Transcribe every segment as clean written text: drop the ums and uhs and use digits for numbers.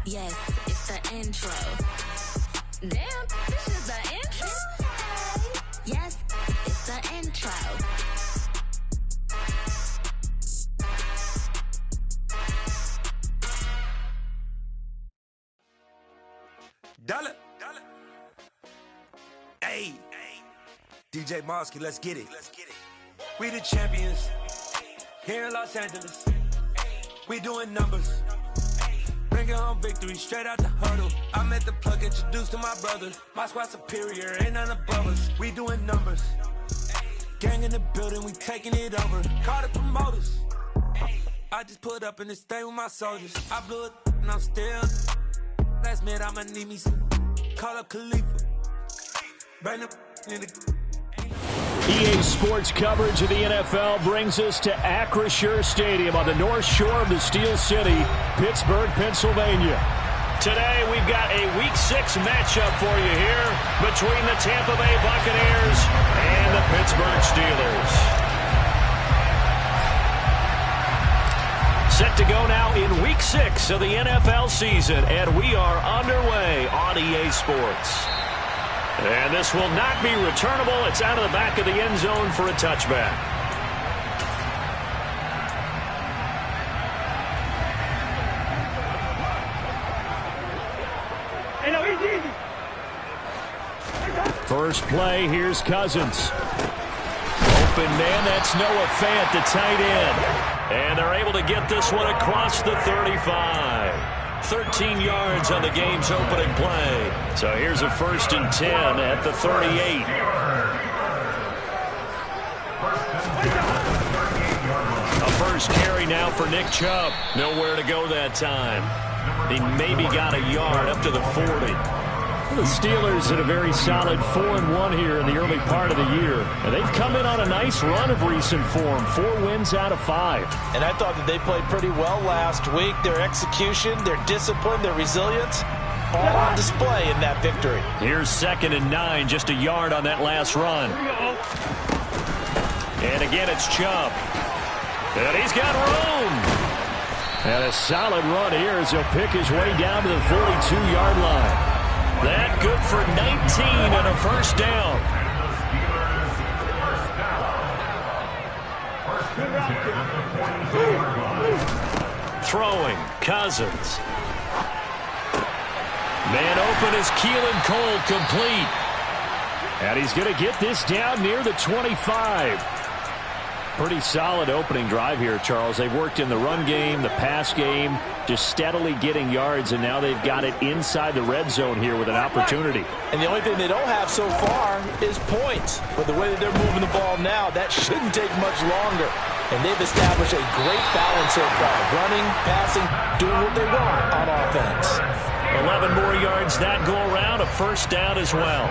Yes, it's the intro. Damn, this is the intro? Yes, it's the intro. Dollar. Hey, DJ Mosky, let's get it. We the champions here in Los Angeles. We doing numbers. Bringing home victory straight out the huddle. I met the plug, introduced to my brother. My squad superior, ain't none above us. We doing numbers. Gang in the building, we taking it over. Call the promoters. I just put up in this thing with my soldiers. I blew it and I'm still. Last minute I'ma need me some. Call up Khalifa. Bring the in the. EA Sports coverage of the NFL brings us to Acrisure Stadium on the north shore of the Steel City, Pittsburgh, Pennsylvania. Today, we've got a Week 6 matchup for you here between the Tampa Bay Buccaneers and the Pittsburgh Steelers. Set to go now in Week 6 of the NFL season, and we are underway on EA Sports. And this will not be returnable. It's out of the back of the end zone for a touchback. First play, here's Cousins. Open man, that's Noah Fant, the tight end. And they're able to get this one across the 35. 13 yards on the game's opening play. So here's a 1st and 10 at the 38. A first carry now for Nick Chubb. Nowhere to go that time. He maybe got a yard up to the 40. The Steelers in a very solid 4-1 here in the early part of the year. And they've come in on a nice run of recent form. 4 wins out of 5. And I thought that they played pretty well last week. Their execution, their discipline, their resilience, all on display in that victory. Here's 2nd and 9, just a yard on that last run. And again, it's Chubb. And he's got room. And a solid run here as he'll pick his way down to the 42-yard line. That good for 19 and a first down. Throwing, Cousins. Man open is Keelan Cole, complete. And he's going to get this down near the 25. Pretty solid opening drive here, Charles. They've worked in the run game, the pass game, just steadily getting yards, and now they've got it inside the red zone here with an opportunity. And the only thing they don't have so far is points. But the way that they're moving the ball now, that shouldn't take much longer. And they've established a great balance so far. Running, passing, doing what they want on offense. 11 more yards that go around, a first down as well.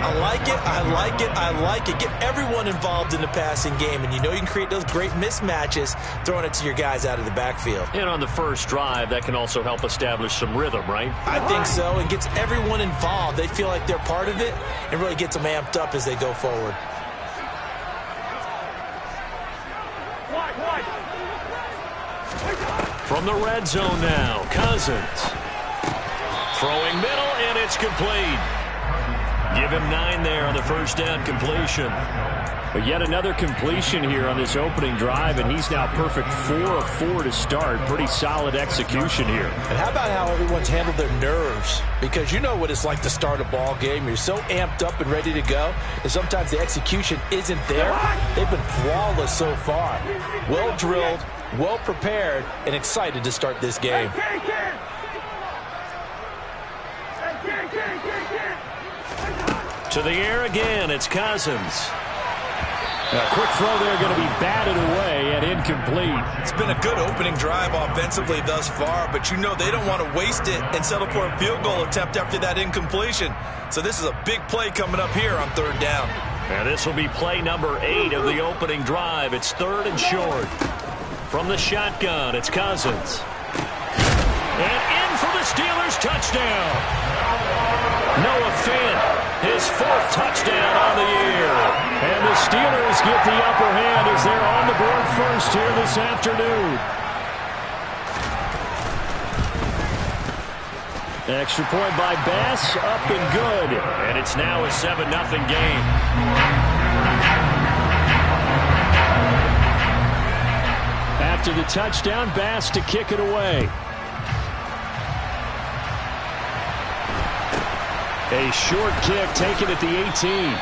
I like it, I like it, I like it. Get everyone involved in the passing game, and you know you can create those great mismatches throwing it to your guys out of the backfield. And on the first drive, that can also help establish some rhythm, right? I think so, and gets everyone involved. They feel like they're part of it, and really gets them amped up as they go forward. From the red zone now, Cousins. Throwing middle, and it's complete. Give him 9 there on the first down completion. But yet another completion here on this opening drive, and he's now perfect 4 of 4 to start. Pretty solid execution here. And how about how everyone's handled their nerves? Because you know what it's like to start a ball game. You're so amped up and ready to go, and sometimes the execution isn't there. They've been flawless so far. Well drilled, well prepared, and excited to start this game. To the air again, it's Cousins. A quick throw there going to be batted away and incomplete. It's been a good opening drive offensively thus far, but you know they don't want to waste it and settle for a field goal attempt after that incompletion. So this is a big play coming up here on 3rd down. And this will be play number 8 of the opening drive. It's 3rd and short. From the shotgun, it's Cousins. And in for the Steelers touchdown. Noah Fant. His 4th touchdown on the year. And the Steelers get the upper hand as they're on the board first here this afternoon. Extra point by Bass, up and good. And it's now a 7-0 game. After the touchdown, Bass to kick it away. A short kick taken at the 18.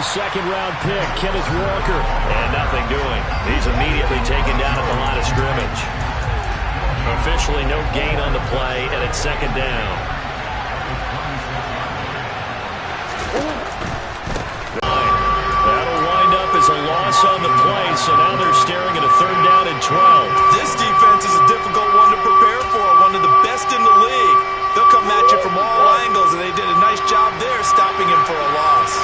Second-round pick, Kenneth Walker. And nothing doing. He's immediately taken down at the line of scrimmage. Officially no gain on the play, and it's second down. That'll wind up as a loss on the play, so now they're staring at a 3rd down and 12. This defense is a difficult one to prepare for, one of the best in the league. They'll come at you from all angles, and they did a nice job there stopping him for a loss.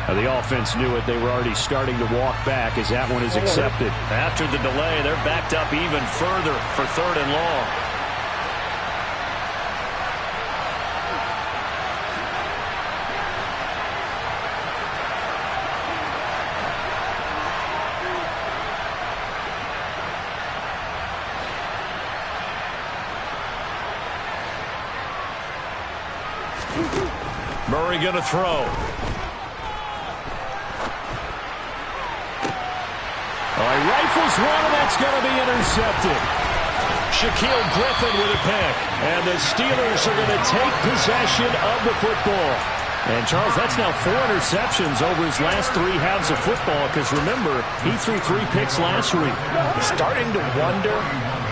The offense knew it. They were already starting to walk back as that one is accepted. After the delay, they're backed up even further for 3rd and long. Murray going to throw. Rifles one, and that's going to be intercepted. Shaquille Griffin with a pick. And the Steelers are going to take possession of the football. And, Charles, that's now 4 interceptions over his last 3 halves of football, because, remember, he threw 3 picks last week. Starting to wonder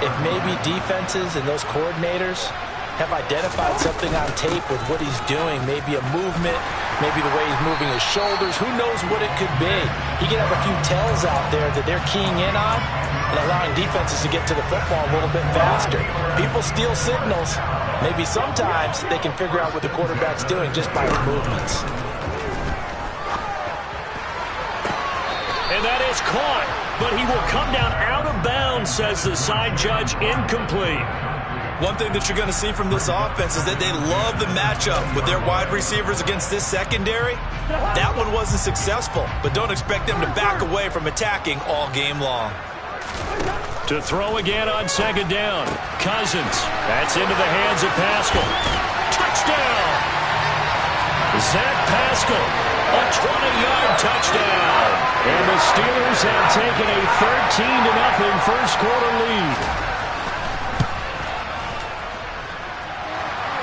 if maybe defenses and those coordinators have identified something on tape with what he's doing. Maybe a movement, maybe the way he's moving his shoulders. Who knows what it could be? He could have a few tells out there that they're keying in on and allowing defenses to get to the football a little bit faster. People steal signals. Maybe sometimes they can figure out what the quarterback's doing just by his movements. And that is caught, but he will come down out of bounds, says the side judge. Incomplete. One thing that you're going to see from this offense is that they love the matchup with their wide receivers against this secondary. That one wasn't successful, but don't expect them to back away from attacking all game long. To throw again on 2nd down. Cousins. That's into the hands of Pascal. Touchdown! Zach Pascal, a 20-yard touchdown. And the Steelers have taken a 13-0 first-quarter lead.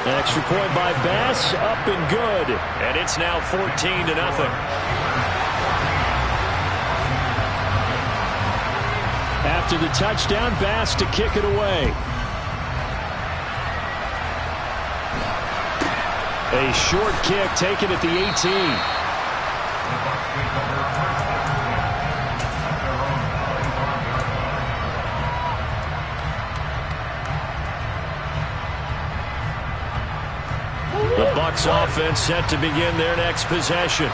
Extra point by Bass, up and good. And it's now 14-0. After the touchdown, Bass to kick it away. A short kick taken at the 18. The Bucs offense set to begin their next possession.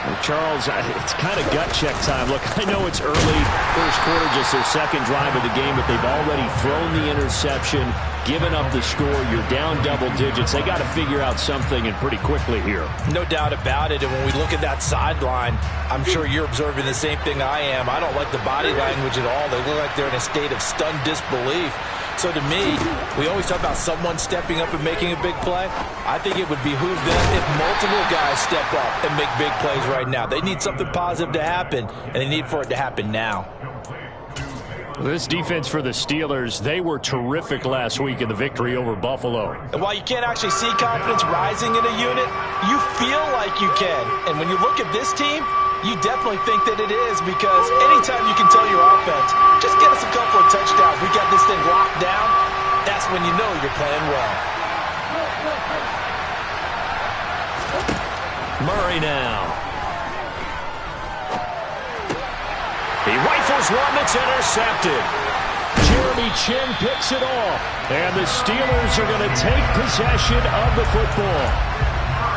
Well, Charles, it's kind of gut check time. Look, I know it's early, first quarter, just their 2nd drive of the game, but they've already thrown the interception, given up the score. You're down double digits. They got to figure out something, and pretty quickly here. No doubt about it. And when we look at that sideline, I'm sure you're observing the same thing I am. I don't like the body language at all. They look like they're in a state of stunned disbelief. So to me, we always talk about someone stepping up and making a big play. I think it would behoove them if multiple guys step up and make big plays right now. They need something positive to happen, and they need for it to happen now. This defense for the Steelers, they were terrific last week in the victory over Buffalo. And while you can't actually see confidence rising in a unit, you feel like you can. And when you look at this team, You definitely think that it is, because anytime you can tell your offense, just get us a couple of touchdowns, we got this thing locked down, that's when you know you're playing well. Murray now. He rifles one that's intercepted. Jeremy Chin picks it off. And the Steelers are going to take possession of the football.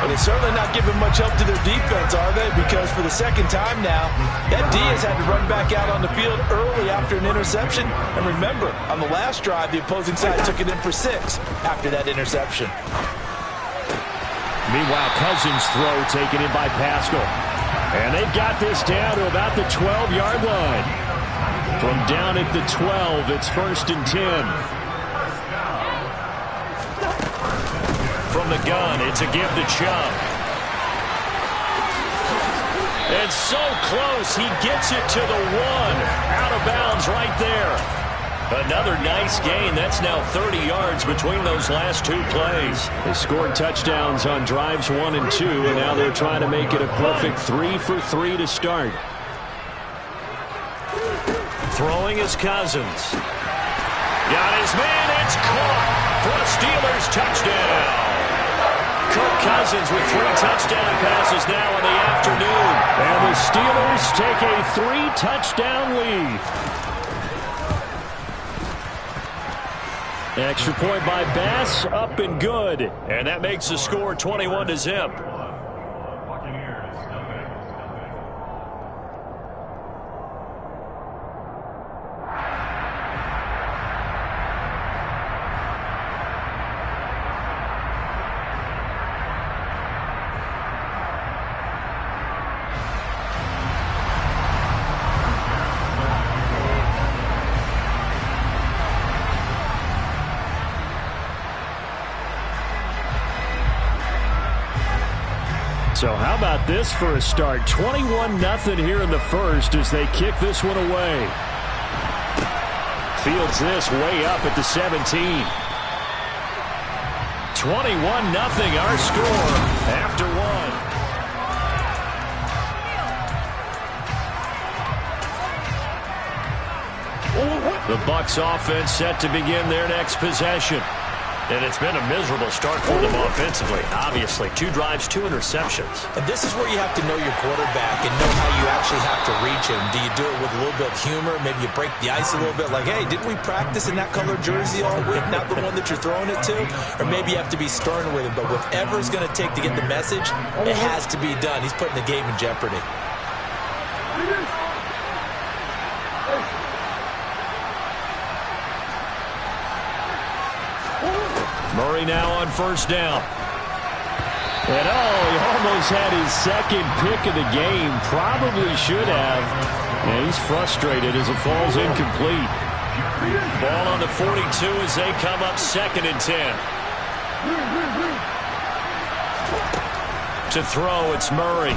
And they're certainly not giving much help to their defense, are they? Because for the second time now, that D has had to run back out on the field early after an interception. And remember, on the last drive, the opposing side took it in for 6 after that interception. Meanwhile, Cousins' throw taken in by Pascal. And they've got this down to about the 12-yard line. From down at the 12, it's 1st and 10. From the gun, it's a give to Chubb. And so close, he gets it to the 1. Out of bounds right there. Another nice gain. That's now 30 yards between those last 2 plays. They scored touchdowns on drives 1 and 2, and now they're trying to make it a perfect 3 for 3 to start. Throwing is Cousins. Got his man. It's caught for a Steelers touchdown. Kirk Cousins with 3 touchdown passes now in the afternoon. And the Steelers take a 3-touchdown lead. Extra point by Bass, up and good. And that makes the score 21-0. So how about this for a start? 21-0 here in the first as they kick this one away. Fields this way up at the 17. 21-0 our score after 1. The Bucs offense set to begin their next possession. And it's been a miserable start for them offensively. Obviously, 2 drives, 2 interceptions. And this is where you have to know your quarterback and know how you actually have to reach him. Do you do it with a little bit of humor? Maybe you break the ice a little bit, like, hey, didn't we practice in that color jersey all week, not the one that you're throwing it to? Or maybe you have to be stern with him. But whatever it's going to take to get the message, it has to be done. He's putting the game in jeopardy. Murray now on 1st down. And he almost had his 2nd pick of the game. Probably should have. And he's frustrated as it falls incomplete. Ball on the 42 as they come up 2nd and 10. To throw, it's Murray.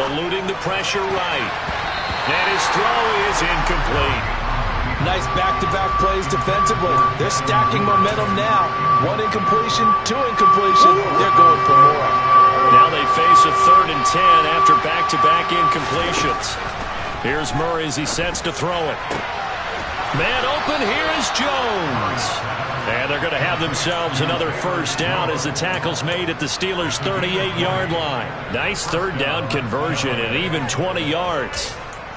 Eluding the pressure right. And his throw is incomplete. Nice back-to-back plays defensively. They're stacking momentum now. 1 incompletion, 2 incompletion. They're going for more. Now they face a 3rd and 10 after back-to-back incompletions. Here's Murray as he sets to throw it. Man open, here is Jones. And they're going to have themselves another 1st down as the tackle's made at the Steelers' 38-yard line. Nice 3rd down conversion and even 20 yards.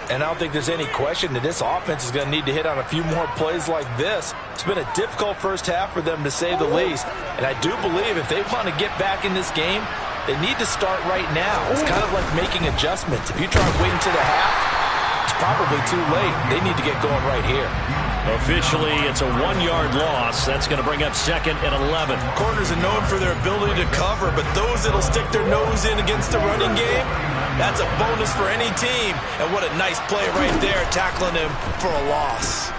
And I don't think there's any question that this offense is going to need to hit on a few more plays like this. It's been a difficult first half for them, to say the least. And I do believe if they want to get back in this game, they need to start right now. It's kind of like making adjustments. If you try waiting to the half, it's probably too late. They need to get going right here. Officially, it's a 1-yard loss. That's going to bring up 2nd and 11. Corners are known for their ability to cover, but those that'll stick their nose in against the running game, that's a bonus for any team. And what a nice play right there, tackling him for a loss.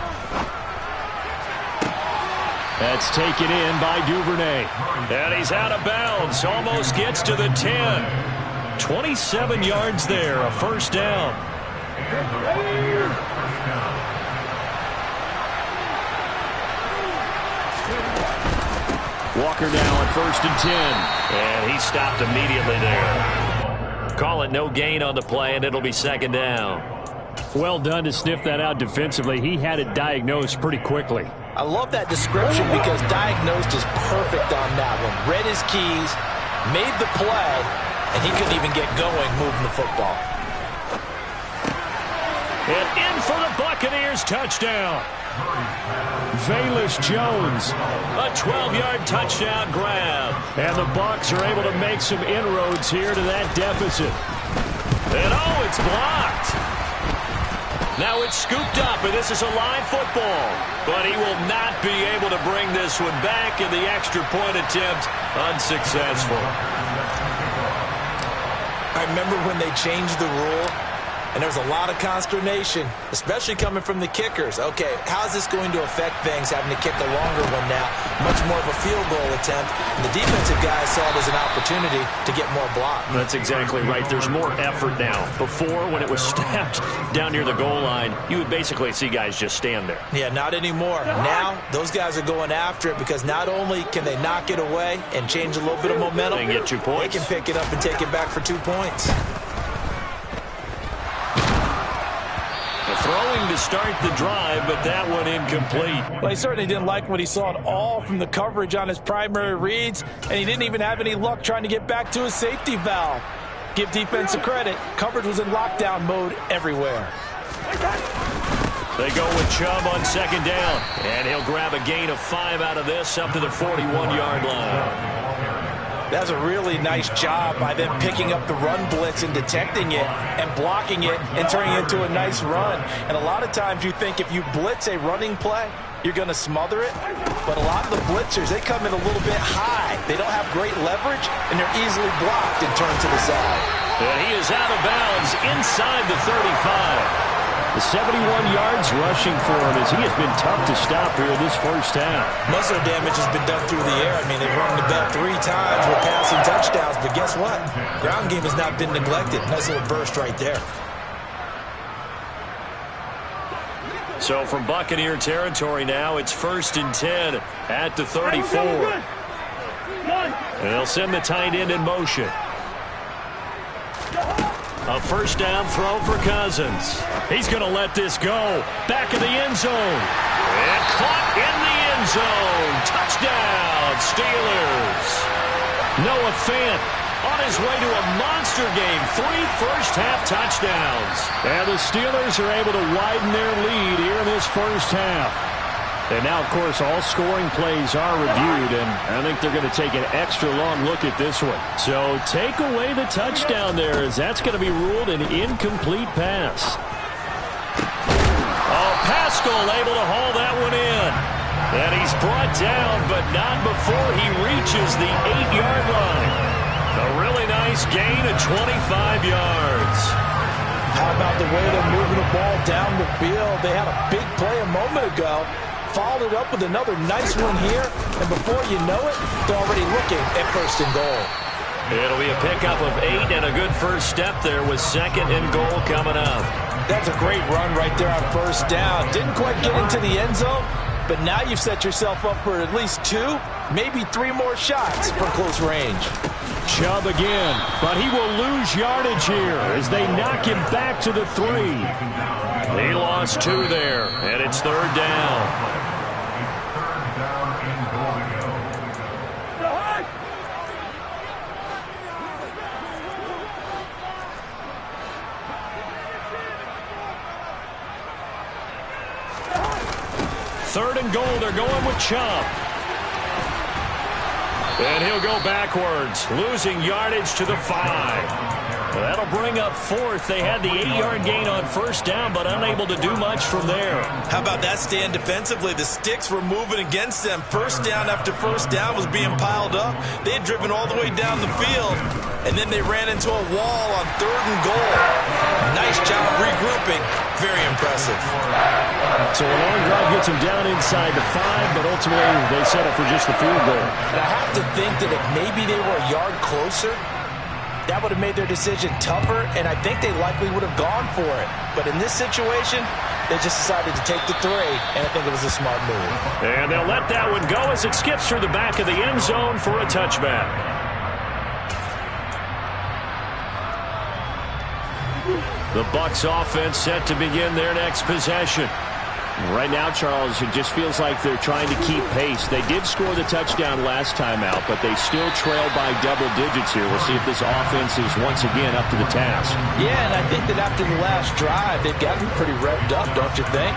That's taken in by Duvernay. And he's out of bounds. Almost gets to the 10. 27 yards there, a 1st down. Walker now on 1st and 10. And he stopped immediately there. Call it no gain on the play, and it'll be second down. Well done to sniff that out defensively. He had it diagnosed pretty quickly. I love that description because diagnosed is perfect on that one. Read his keys, made the play, and he couldn't even get going moving the football. And in for the Buccaneers touchdown. Velus Jones. A 12-yard touchdown grab. And the Bucs are able to make some inroads here to that deficit. And oh, it's blocked. Now it's scooped up, and this is a live football. But he will not be able to bring this one back, and the extra point attempt unsuccessful. I remember when they changed the rule, and there was a lot of consternation, especially coming from the kickers. Okay, how is this going to affect things, having to kick a longer one now? Much more of a field goal attempt. And the defensive guys saw it as an opportunity to get more block. That's exactly right. There's more effort now. Before, when it was snapped down near the goal line, you would basically see guys just stand there. Yeah, not anymore. Now, those guys are going after it because not only can they knock it away and change a little bit of momentum, they get 2 points. They can pick it up and take it back for 2 points. Throwing to start the drive, but that one incomplete. Well, he certainly didn't like what he saw at all from the coverage on his primary reads, and he didn't even have any luck trying to get back to his safety valve. Give defense a credit. Coverage was in lockdown mode everywhere. They go with Chubb on second down, and he'll grab a gain of 5 out of this up to the 41-yard line. That's a really nice job by them picking up the run blitz and detecting it and blocking it and turning it into a nice run. And a lot of times you think if you blitz a running play, you're going to smother it. But a lot of the blitzers, they come in a little bit high. They don't have great leverage, and they're easily blocked and turned to the side. And he is out of bounds inside the 35. The 71 yards rushing for him as he has been tough to stop here in this first half. Most of the damage has been done through the air. I mean, they've run the ball 3 times with passing touchdowns, but guess what? Ground game has not been neglected. Nice little burst right there. So from Buccaneer territory now, it's 1st and 10 at the 34. And they'll send the tight end in motion. A first down throw for Cousins. He's going to let this go. Back of the end zone. And caught in the end zone. Touchdown, Steelers. Noah Fant on his way to a monster game. 3 first-half touchdowns. And the Steelers are able to widen their lead here in this first half. And now, of course, all scoring plays are reviewed, and I think they're going to take an extra long look at this one. So take away the touchdown there, as that's going to be ruled an incomplete pass. Oh, Pascal able to haul that one in. And he's brought down, but not before he reaches the 8-yard line. A really nice gain of 25 yards. How about the way they're moving the ball down the field? They had a big play a moment ago. Followed it up with another nice one here, and before you know it, they're already looking at 1st and goal. It'll be a pickup of 8 and a good first step there with 2nd and goal coming up. That's a great run right there on 1st down. Didn't quite get into the end zone, but now you've set yourself up for at least 2, maybe 3 more shots from close range. Chubb again, but he will lose yardage here as they knock him back to the 3. He lost 2 there, and it's 3rd down. Third and goal, they're going with Chubb. And he'll go backwards, losing yardage to the 5. That'll bring up 4th. They had the 8-yard gain on 1st down, but unable to do much from there. How about that stand defensively? The sticks were moving against them. 1st down after 1st down was being piled up. They had driven all the way down the field, and then they ran into a wall on 3rd and goal. Nice job regrouping. Very impressive. So a long drive gets them down inside the 5, but ultimately they settle for just the field goal. And I have to think that if maybe they were a yard closer, that would have made their decision tougher, and I think they likely would have gone for it. But in this situation, they just decided to take the 3, and I think it was a smart move. And they'll let that one go as it skips through the back of the end zone for a touchback. The Bucs offense set to begin their next possession. Right now, Charles, it just feels like they're trying to keep pace. They did score the touchdown last time out, but they still trail by double digits here. We'll see if this offense is once again up to the task. Yeah, and I think that after the last drive, they've gotten pretty revved up, don't you think?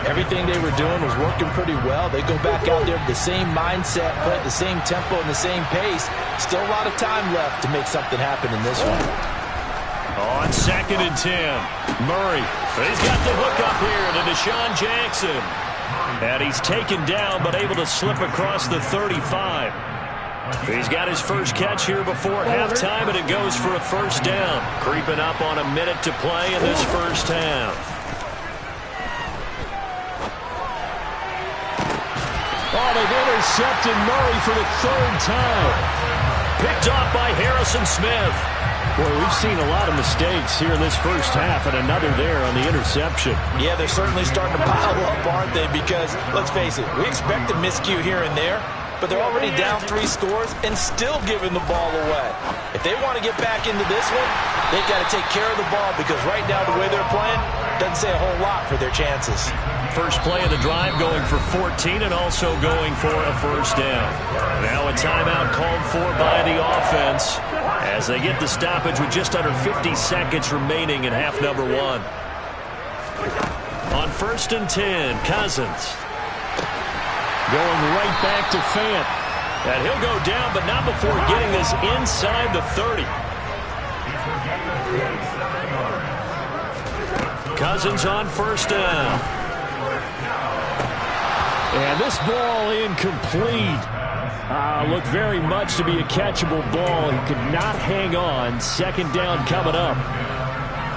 Everything they were doing was working pretty well. They go back out there with the same mindset, play at the same tempo and the same pace. Still a lot of time left to make something happen in this one. On 2nd and 10, Murray. He's got the hook up here to Deshaun Jackson. And he's taken down but able to slip across the 35. He's got his first catch here before halftime, and it goes for a first down. Creeping up on a minute to play in this first half. Oh, they've intercepted Murray for the 3rd time. Picked off by Harrison Smith. Boy, we've seen a lot of mistakes here in this first half, and another there on the interception. Yeah, they're certainly starting to pile up, aren't they? Because, let's face it, we expect a miscue here and there, but they're already down 3 scores and still giving the ball away. If they want to get back into this one, they've got to take care of the ball, because right now the way they're playing doesn't say a whole lot for their chances. First play of the drive going for 14 and also going for a first down. Now a timeout called for by the offense as they get the stoppage with just under 50 seconds remaining in half number 1. On 1st and 10, Cousins. Going right back to Fant. And he'll go down, but not before getting this inside the 30. Cousins on first down. And this ball incomplete. Looked very much to be a catchable ball. He could not hang on. 2nd down coming up.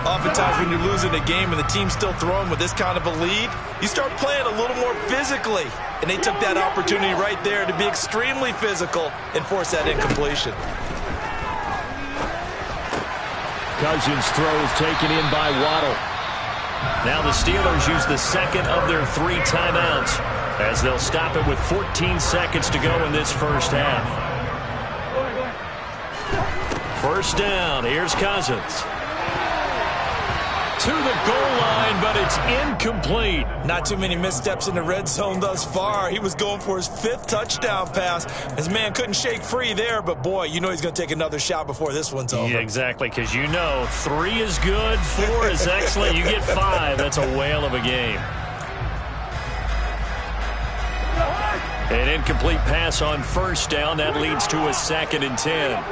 Oftentimes when you're losing a game and the team's still throwing with this kind of a lead, you start playing a little more physically. And they took that opportunity right there to be extremely physical and force that incompletion. Cousins throws taken in by Waddle. Now the Steelers use the 2nd of their 3 timeouts as they'll stop it with 14 seconds to go in this first half. First down, here's Cousins. To the goal line, but it's incomplete. Not too many missteps in the red zone thus far. He was going for his 5th touchdown pass. His man couldn't shake free there, but boy, you know he's going to take another shot before this one's over. Yeah, exactly, because you know 3 is good, 4 is excellent. You get 5, that's a whale of a game. An incomplete pass on first down. That leads to a 2nd and 10.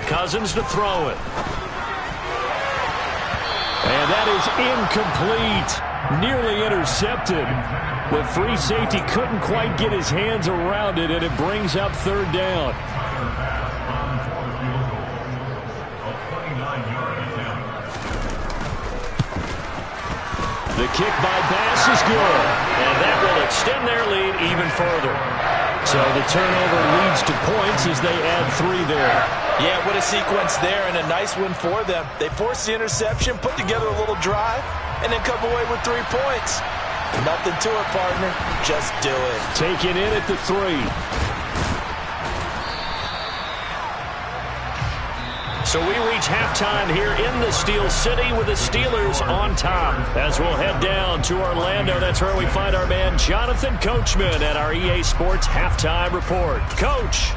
Cousins to throw it. And that is incomplete. Nearly intercepted. The free safety couldn't quite get his hands around it, and it brings up 3rd down. The kick by Bass is good. And that will extend their lead even further. So the turnover leads to points as they add 3 there. Yeah, what a sequence there, and a nice win for them. They forced the interception, put together a little drive, and then come away with 3 points. Nothing to it, partner. Just do it. Taken in at the 3. So we reach halftime here in the Steel City with the Steelers on top. As we'll head down to Orlando, that's where we find our man Jonathan Coachman at our EA Sports Halftime Report. Coach,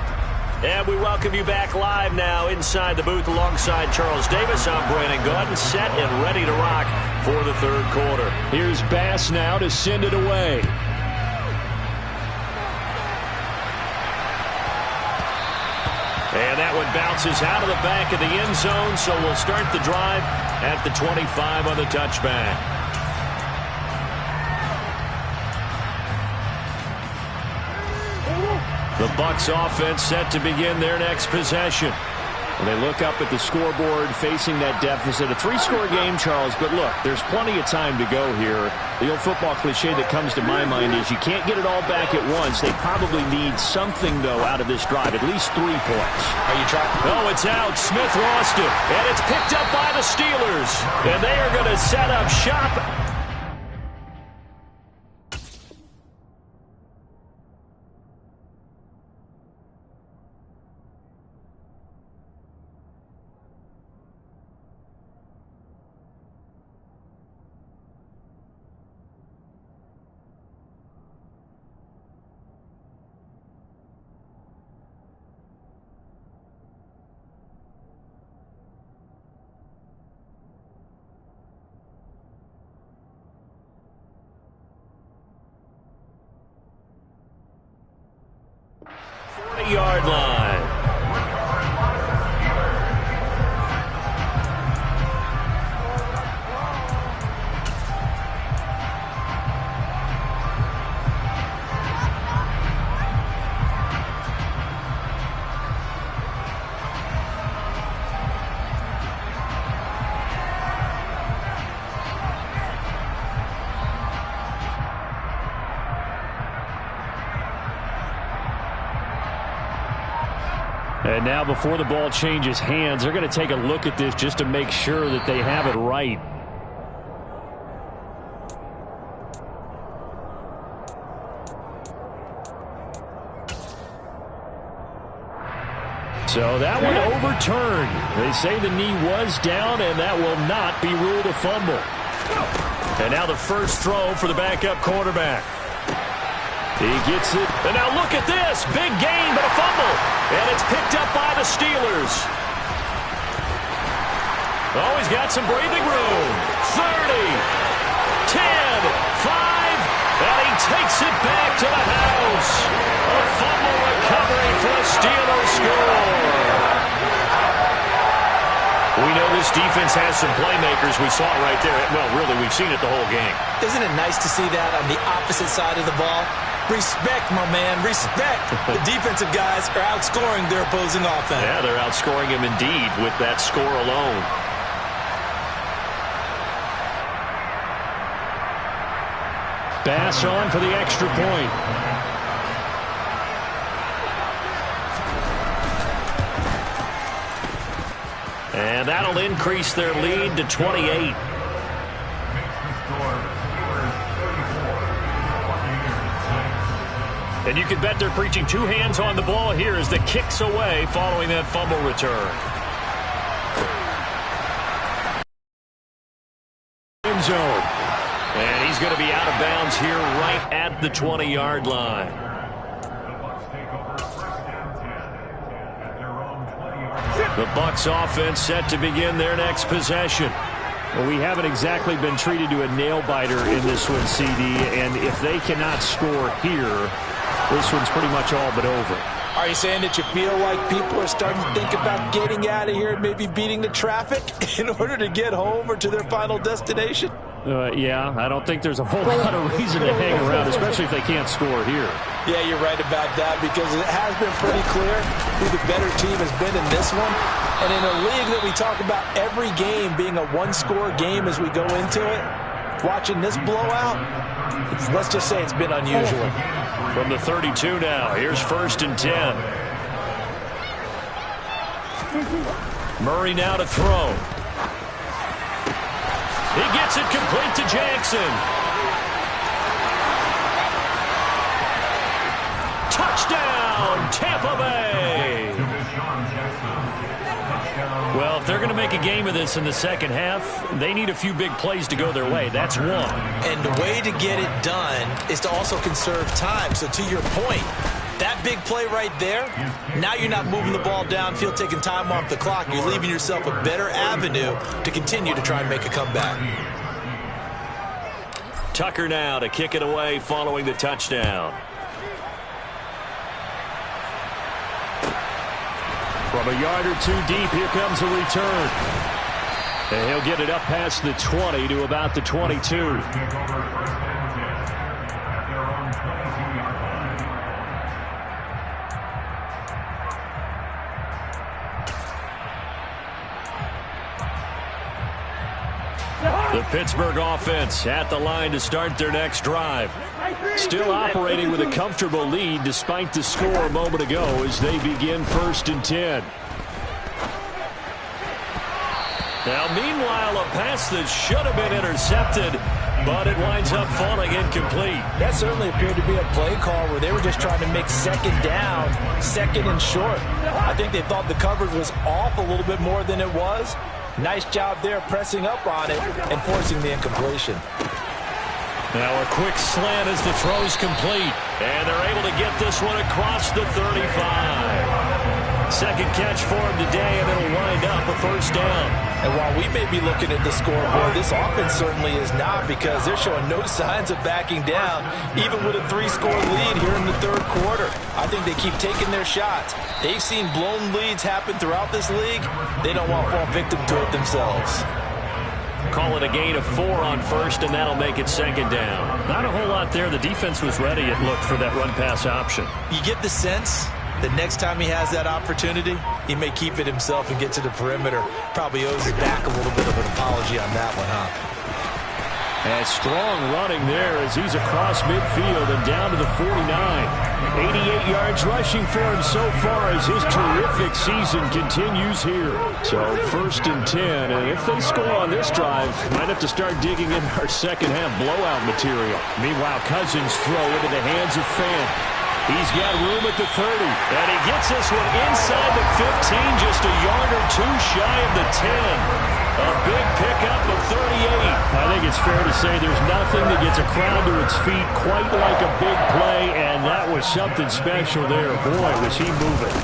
and we welcome you back live now inside the booth alongside Charles Davis. I'm Brandon Gordon, set and ready to rock for the 3rd quarter. Here's Bass now to send it away. And that one bounces out of the back of the end zone, so we'll start the drive at the 25 on the touchback. The Bucs offense set to begin their next possession. And they look up at the scoreboard facing that deficit. A 3-score game, Charles, but look, there's plenty of time to go here. The old football cliche that comes to my mind is you can't get it all back at once. They probably need something, though, out of this drive, at least 3 points. Are you trying? Oh, it's out. Smith lost it, and it's picked up by the Steelers. And they are going to set up shop. 20-yard line. And now before the ball changes hands, they're going to take a look at this just to make sure that they have it right. So that one overturned. They say the knee was down, and that will not be ruled a fumble. And now the first throw for the backup quarterback. He gets it. And now look at this. Big gain, but a fumble. And it's picked up by the Steelers. Oh, he's got some breathing room. 30, 10, 5, and he takes it back to the house. A fumble recovery for a Steelers score. We know this defense has some playmakers. We saw it right there. Well, really, we've seen it the whole game. Isn't it nice to see that on the opposite side of the ball? Respect, my man, respect. The defensive guys are outscoring their opposing offense. Yeah, they're outscoring him indeed with that score alone. Bass on for the extra point. And that'll increase their lead to 28. And you can bet they're preaching two hands on the ball here as the kick's away following that fumble return. End zone. And he's going to be out of bounds here right at the 20-yard line. The Bucs offense set to begin their next possession. Well, we haven't exactly been treated to a nail-biter in this one, CD, and if they cannot score here, this one's pretty much all but over. Are you saying that you feel like people are starting to think about getting out of here and maybe beating the traffic in order to get home or to their final destination? Yeah, I don't think there's a whole lot of reason to hang around, especially if they can't score here. Yeah, you're right about that because it has been pretty clear who the better team has been in this one. And in a league that we talk about every game being a one-score game as we go into it, watching this blowout, let's just say it's been unusual. From the 32 now, here's 1st and 10. Murray now to throw. He gets it complete to Jackson. Touchdown, Tampa Bay. Well, if they're going to make a game of this in the second half, they need a few big plays to go their way. That's one. And the way to get it done is to also conserve time. So to your point, that big play right there, now you're not moving the ball downfield, taking time off the clock. You're leaving yourself a better avenue to continue to try and make a comeback. Tucker now to kick it away following the touchdown. From a yard or two deep, here comes a return. And he'll get it up past the 20 to about the 22. The Pittsburgh offense at the line to start their next drive. Still operating with a comfortable lead despite the score a moment ago as they begin 1st and 10. Now, meanwhile, a pass that should have been intercepted, but it winds up falling incomplete. That certainly appeared to be a play call where they were just trying to make second down, second and short. I think they thought the coverage was off a little bit more than it was. Nice job there pressing up on it and forcing the incompletion. Now a quick slant as the throw's complete. And they're able to get this one across the 35. Second catch for him today, and it'll wind up up a first down. And while we may be looking at the scoreboard, this offense certainly is not, because they're showing no signs of backing down, even with a 3-score lead here in the third quarter. I think they keep taking their shots. They've seen blown leads happen throughout this league. They don't want to fall victim to it themselves. Call it a gain of 4 on first, and that'll make it second down. Not a whole lot there. The defense was ready, it looked, for that run-pass option. You get the sense that next time he has that opportunity, he may keep it himself and get to the perimeter. Probably owes his back a little bit of an apology on that one, huh? And strong running there as he's across midfield and down to the 49. 88 yards rushing for him so far as his terrific season continues here. So 1st and 10, and if they score on this drive, might have to start digging in our second half blowout material. Meanwhile, Cousins throw into the hands of Fant. He's got room at the 30. And he gets this one inside the 15, just a yard or 2 shy of the 10. A big pickup of 38. I think it's fair to say there's nothing that gets a crowd to its feet quite like a big play, and that was something special there. Boy, was he moving.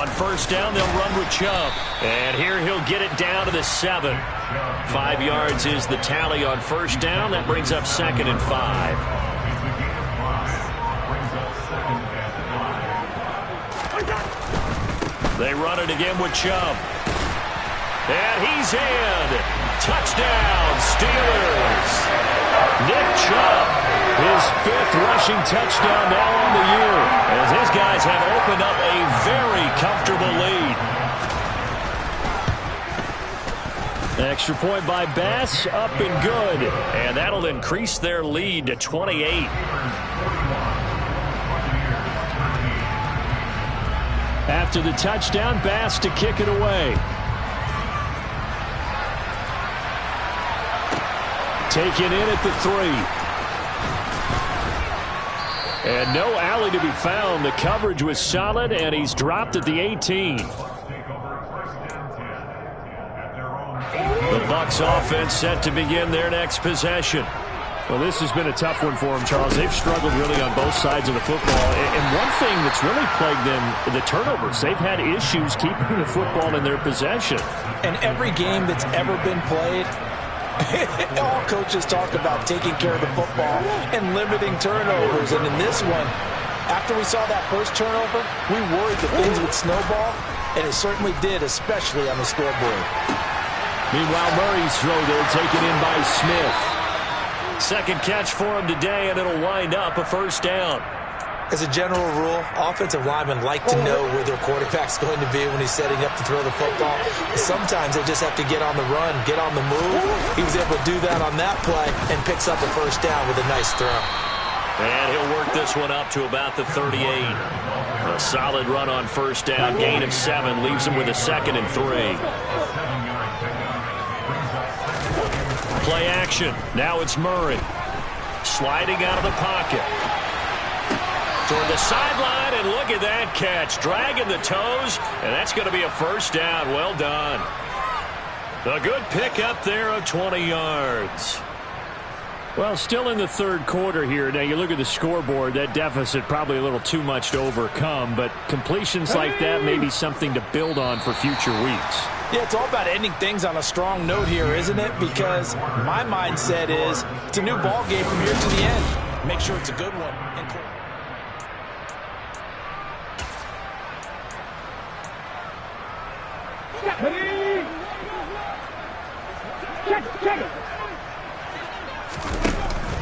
On first down, they'll run with Chubb. And here he'll get it down to the 7. 5 yards is the tally on first down. That brings up 2nd and 5. They run it again with Chubb. And he's in. Touchdown, Steelers. Nick Chubb, his 5th rushing touchdown now on the year, as his guys have opened up a very comfortable lead. Extra point by Bass, up and good. And that'll increase their lead to 28. After the touchdown, Bass to kick it away. Taken in at the 3. And no alley to be found. The coverage was solid, and he's dropped at the 18. The Bucs offense set to begin their next possession. Well, this has been a tough one for them, Charles. They've struggled really on both sides of the football. And one thing that's really plagued them, the turnovers. They've had issues keeping the football in their possession. And every game that's ever been played, all coaches talk about taking care of the football and limiting turnovers. And in this one, after we saw that first turnover, we worried that things would snowball, and it certainly did, especially on the scoreboard. Meanwhile, Murray's throw there taken in by Smith. Second catch for him today, and it'll wind up a first down. As a general rule, offensive linemen like to know where their quarterback's going to be when he's setting up to throw the football. Sometimes they just have to get on the run, get on the move. He was able to do that on that play and picks up a first down with a nice throw. And he'll work this one up to about the 38. A solid run on first down, gain of 7, leaves him with a 2nd and 3. Play action. Now it's Murray. Sliding out of the pocket. Toward the sideline, and look at that catch. Dragging the toes, and that's going to be a first down. Well done. A good pickup there of 20 yards. Well, still in the third quarter here. Now, you look at the scoreboard, that deficit probably a little too much to overcome, but completions like that may be something to build on for future weeks. Yeah, it's all about ending things on a strong note here, isn't it? Because my mindset is it's a new ball game from here to the end. Make sure it's a good one.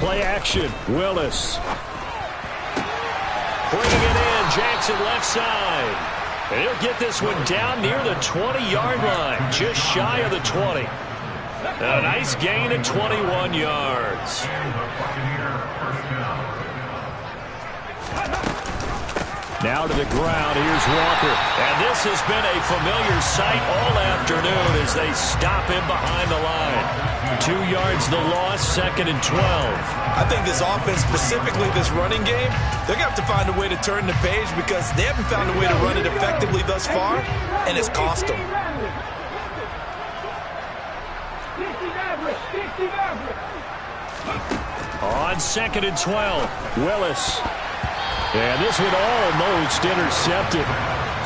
Play action. Willis. Bringing it in. Jackson left side. And he'll get this one down near the 20-yard line. Just shy of the 20. A nice gain of 21 yards. Now to the ground. Here's Walker. And this has been a familiar sight all afternoon as they stop him behind the line. 2 yards the loss, 2nd and 12. I think this offense, specifically this running game, they're going to have to find a way to turn the page because they haven't found a way to run it effectively thus far, and it's cost them. On 2nd and 12. Willis. And this one almost intercepted.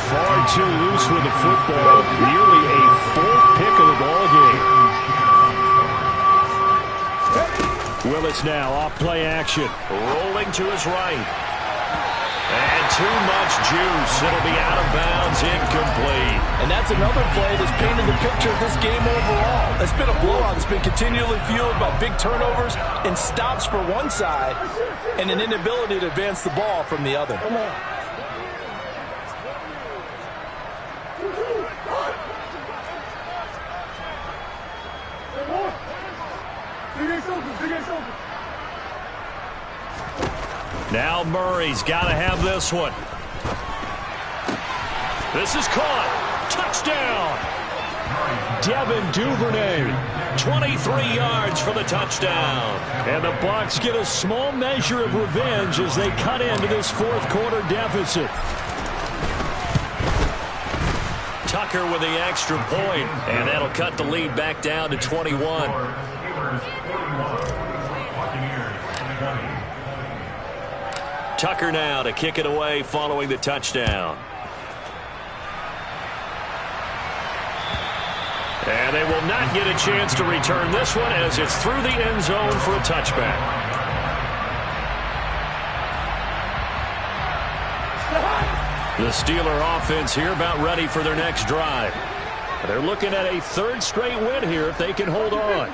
Far too loose with the football. Nearly a 4th scoreless now off play action. Rolling to his right. And too much juice. It'll be out of bounds, incomplete. And that's another play that's painted the picture of this game overall. It's been a blowout. It's been continually fueled by big turnovers and stops for one side and an inability to advance the ball from the other. Now Murray's got to have this one. This is caught. Touchdown. Devin Duvernay. 23 yards for the touchdown. And the Bucs get a small measure of revenge as they cut into this fourth quarter deficit. Tucker with the extra point, and that'll cut the lead back down to 21. Tucker now to kick it away following the touchdown. And they will not get a chance to return this one as it's through the end zone for a touchback. The Steeler offense here about ready for their next drive. They're looking at a third straight win here if they can hold on.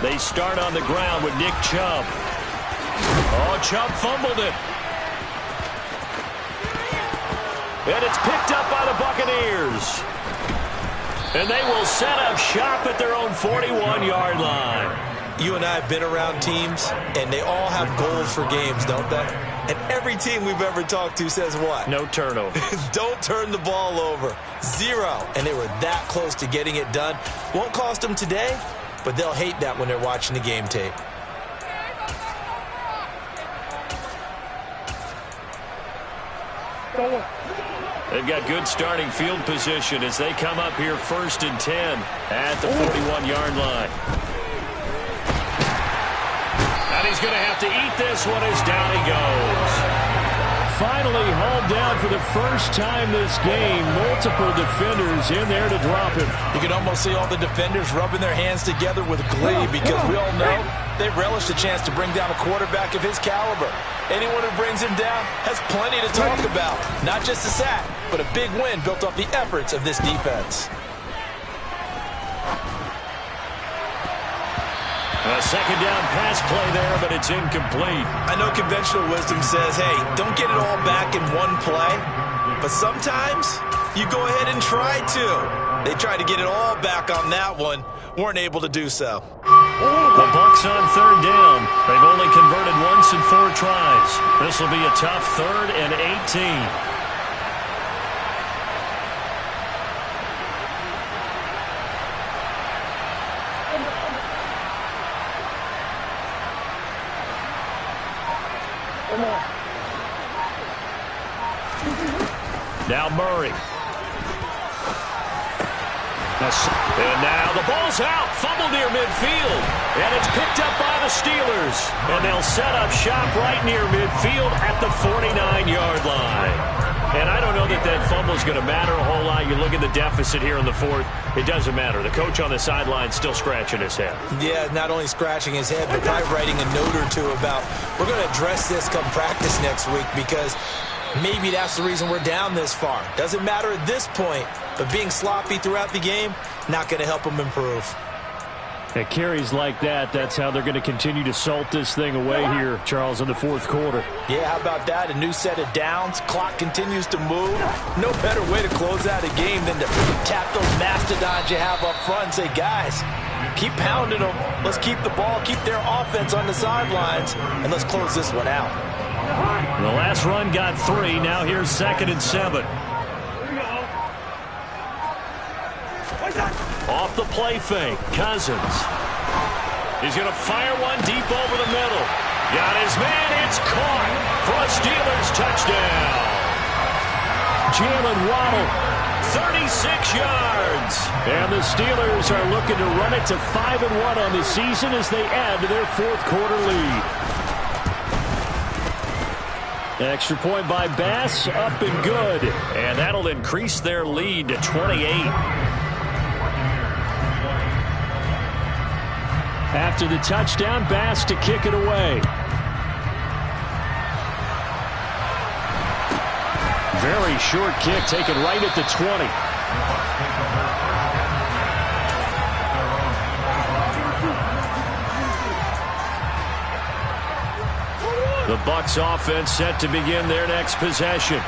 They start on the ground with Nick Chubb. Oh, Chubb fumbled it. And it's picked up by the Buccaneers. And they will set up shop at their own 41-yard line. You and I have been around teams, and they all have goals for games, don't they? And every team we've ever talked to says what? No turnover. Don't turn the ball over. 0. And they were that close to getting it done. Won't cost them today, but they'll hate that when they're watching the game tape. They've got good starting field position as they come up here 1st and 10 at the 41-yard line. And he's going to have to eat this one as down he goes. Finally hauled down for the first time this game. Multiple defenders in there to drop him. You can almost see all the defenders rubbing their hands together with glee because we all know they relish the chance to bring down a quarterback of his caliber. Anyone who brings him down has plenty to talk about. Not just a sack, but a big win built off the efforts of this defense. A second down pass play there, but it's incomplete. I know conventional wisdom says, hey, don't get it all back in one play. But sometimes you go ahead and try to. They tried to get it all back on that one. Weren't able to do so. The Bucs on third down. They've only converted once in 4 tries. This will be a tough 3rd and 18. Now Murray. And now the ball's out. Fumble near midfield. And it's picked up by the Steelers. And they'll set up shop right near midfield at the 49-yard line. And I don't know that that fumble is going to matter a whole lot. You look at the deficit here in the 4th. It doesn't matter. The coach on the sideline still scratching his head. Yeah, not only scratching his head, but probably writing a note or two about we're going to address this come practice next week because maybe that's the reason we're down this far. Doesn't matter at this point, but being sloppy throughout the game, not going to help them improve. At carries like that, that's how they're going to continue to salt this thing away here, Charles, in the 4th quarter. Yeah, how about that? A new set of downs. Clock continues to move. No better way to close out a game than to tap those mastodons you have up front and say, guys, keep pounding them. Let's keep the ball, keep their offense on the sidelines, and let's close this one out. The last run got 3. Now here's 2nd and 7. Off the play fake, Cousins. He's going to fire one deep over the middle. Got his man, it's caught for a Steelers touchdown. Jalen Waddle, 36 yards. And the Steelers are looking to run it to 5-1 on the season as they add to their 4th quarter lead. Extra point by Bass, up and good. And that'll increase their lead to 28. After the touchdown, Bass to kick it away. Very short kick taken right at the 20. The Bucs offense set to begin their next possession.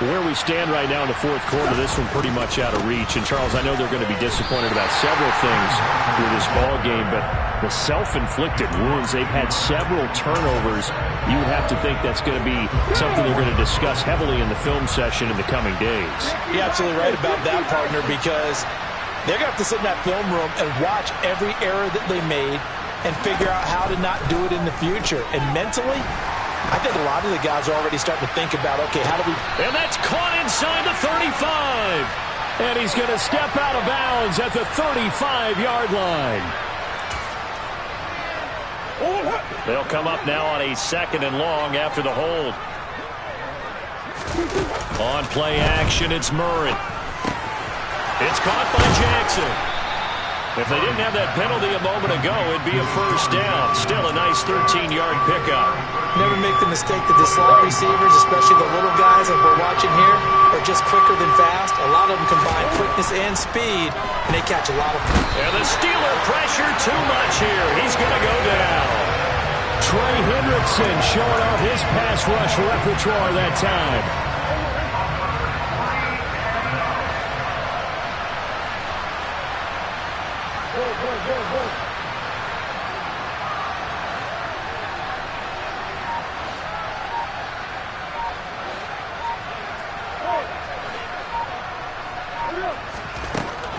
Where we stand right now in the fourth quarter, this one pretty much out of reach. And, Charles, I know they're going to be disappointed about several things with this ball game, but the self-inflicted wounds, they've had several turnovers. You would have to think that's going to be something they're going to discuss heavily in the film session in the coming days. You're absolutely right about that, partner, because they're going to have to sit in that film room and watch every error that they made and figure out how to not do it in the future. And mentally, I think a lot of the guys are already starting to think about, okay, how do we... And that's caught inside the 35. And he's going to step out of bounds at the 35-yard line. They'll come up now on a 2nd and long after the hold. On play action, it's Murray. It's caught by Jackson. If they didn't have that penalty a moment ago, it'd be a first down. Still a nice 13-yard pickup. Never make the mistake that the slot receivers, especially the little guys that we're watching here, are just quicker than fast. A lot of them combine quickness and speed, and they catch a lot of them. And the Steeler pressure too much here. He's going to go down. Trey Hendrickson showing off his pass rush repertoire that time.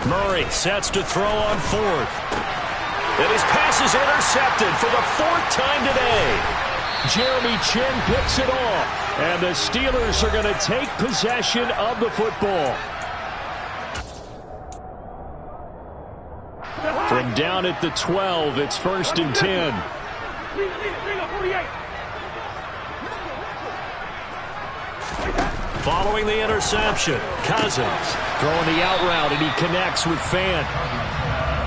Murray sets to throw on 4th. And his pass is intercepted for the 4th time today. Jeremy Chin picks it off. And the Steelers are going to take possession of the football. From down at the 12, it's 1st and 10. Following the interception, Cousins throwing the out route, and he connects with Fant.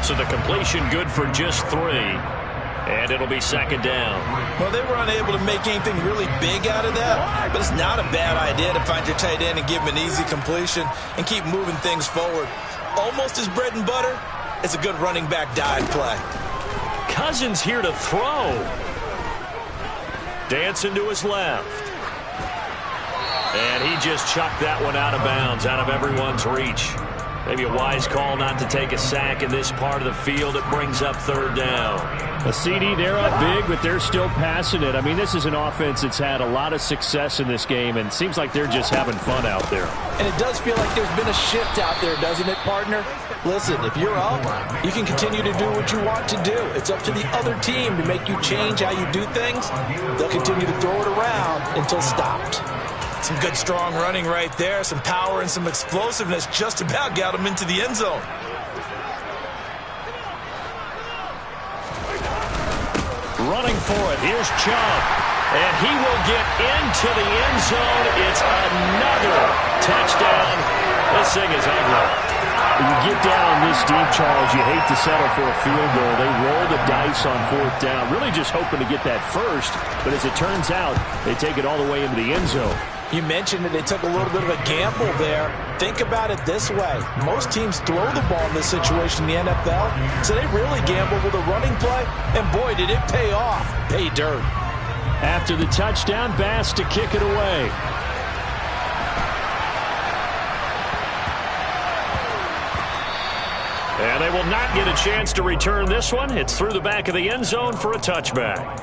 So the completion good for just 3. And it'll be 2nd down. Well, they were unable to make anything really big out of that, but it's not a bad idea to find your tight end and give him an easy completion and keep moving things forward. Almost his bread and butter. It's a good running back dive play. Cousins here to throw. Dancing to his left. And he just chucked that one out of bounds, out of everyone's reach. Maybe a wise call not to take a sack in this part of the field. It brings up 3rd down. A CD, they're up big, but they're still passing it. I mean, this is an offense that's had a lot of success in this game, and it seems like they're just having fun out there. And it does feel like there's been a shift out there, doesn't it, partner? Listen, if you're up, you can continue to do what you want to do. It's up to the other team to make you change how you do things. They'll continue to throw it around until stopped. Some good strong running right there. Some power and some explosiveness just about got him into the end zone. Running for it. Here's Chubb. And he will get into the end zone. It's another touchdown. This thing is ugly. When you get down this deep, Charles, you hate to settle for a field goal. They roll the dice on 4th down, really just hoping to get that first. But as it turns out, they take it all the way into the end zone. You mentioned that they took a little bit of a gamble there. Think about it this way. Most teams throw the ball in this situation in the NFL, so they really gamble with a running play, and boy, did it pay off. Pay dirt. After the touchdown, Bass to kick it away. And they will not get a chance to return this one. It's through the back of the end zone for a touchback.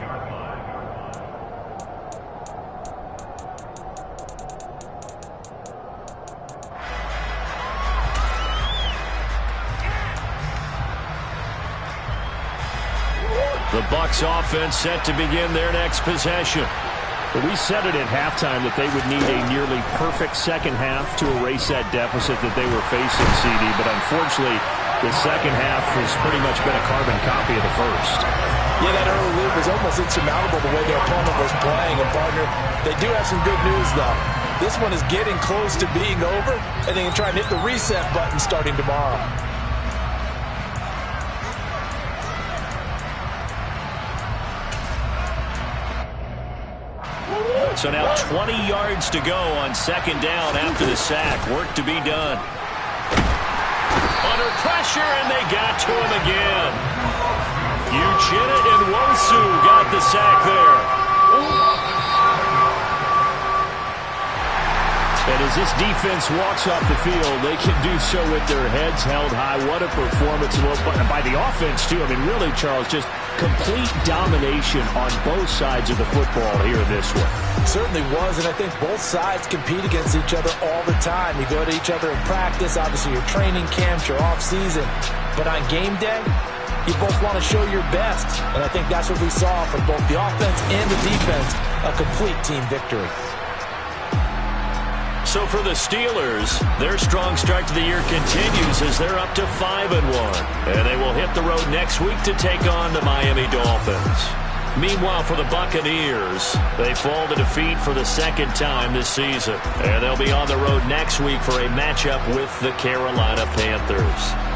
The Bucs offense set to begin their next possession. We said it at halftime that they would need a nearly perfect second half to erase that deficit that they were facing, CD. But unfortunately, the second half has pretty much been a carbon copy of the first. Yeah, that early lead was almost insurmountable the way their opponent was playing. And, partner, they do have some good news, though. This one is getting close to being over, and they can try and hit the reset button starting tomorrow. So now 20 yards to go on second down after the sack. Work to be done. Under pressure, and they got to him again. Uchenna and Wosu got the sack there. And as this defense walks off the field, they can do so with their heads held high. What a performance by the offense, too. I mean, really, Charles, just complete domination on both sides of the football here in this one. Certainly was, and I think both sides compete against each other all the time. You go to each other in practice, obviously your training camps, your off-season. But on game day, you both want to show your best. And I think that's what we saw from both the offense and the defense, a complete team victory. So for the Steelers, their strong start to the year continues as they're up to 5-1. And they will hit the road next week to take on the Miami Dolphins. Meanwhile, for the Buccaneers, they fall to defeat for the second time this season. And they'll be on the road next week for a matchup with the Carolina Panthers.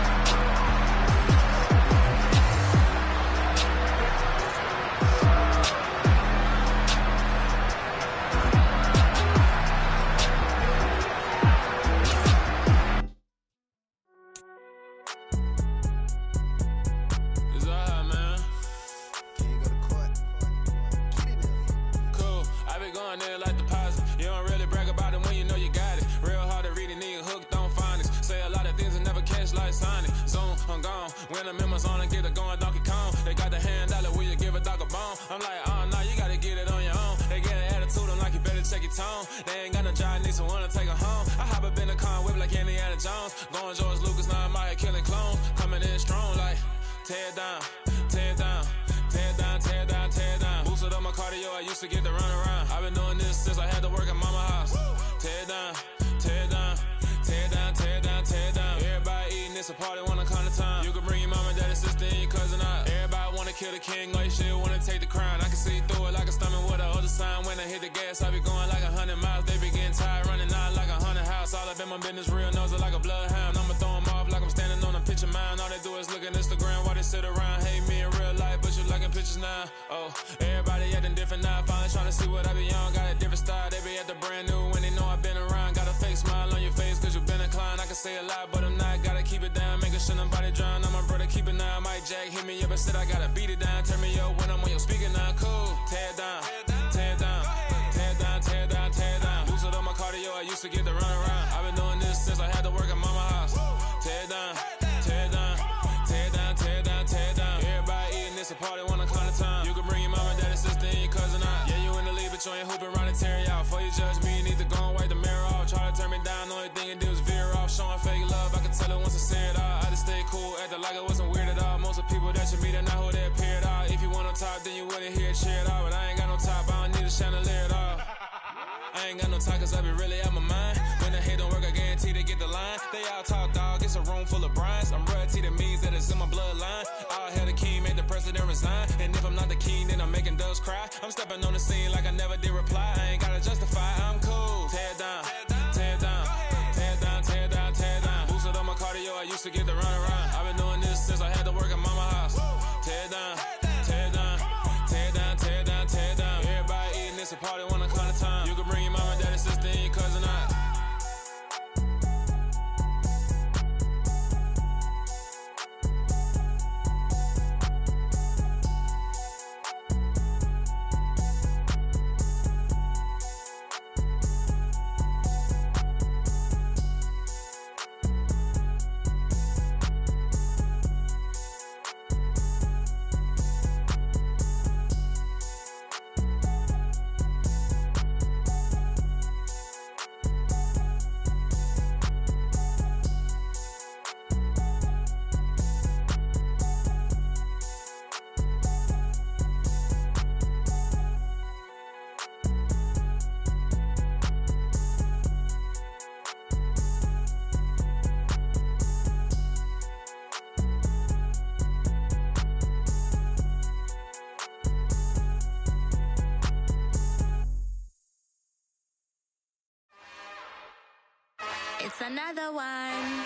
It's another one.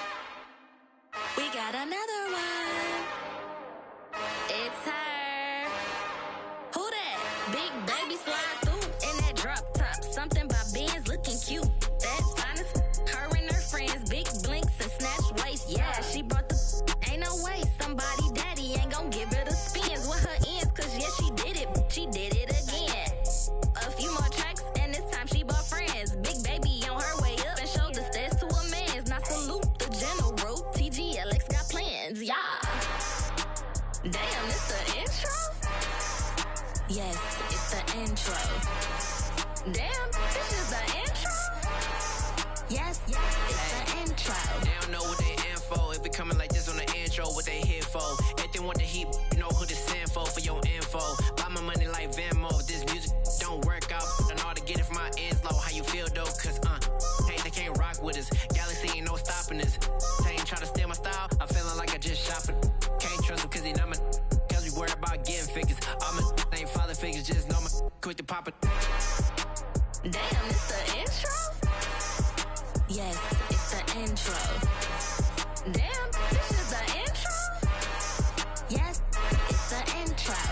We got another one. It's her. Who that? Big baby slide through in that drop top. Yes, it's the intro. Damn, this is the intro? Yes, it's the intro. They don't know what they in for. If we coming like this on the intro, what they here for? If they want the heat, you know who to send for your info. Buy my money like Venmo. If this music don't work out, I know how to get it from my ends low. How you feel though? Cause hey, they can't rock with us. Galaxy ain't no stopping this. They ain't trying to steal my style. I'm feeling like I just shot for. Can't trust them cause they not my. Cause we worry about getting figures. All my ain't father figures, just know my quick to pop it. Damn, it's the intro? Yes, it's the intro. Damn, this is the intro? Yes, it's the intro.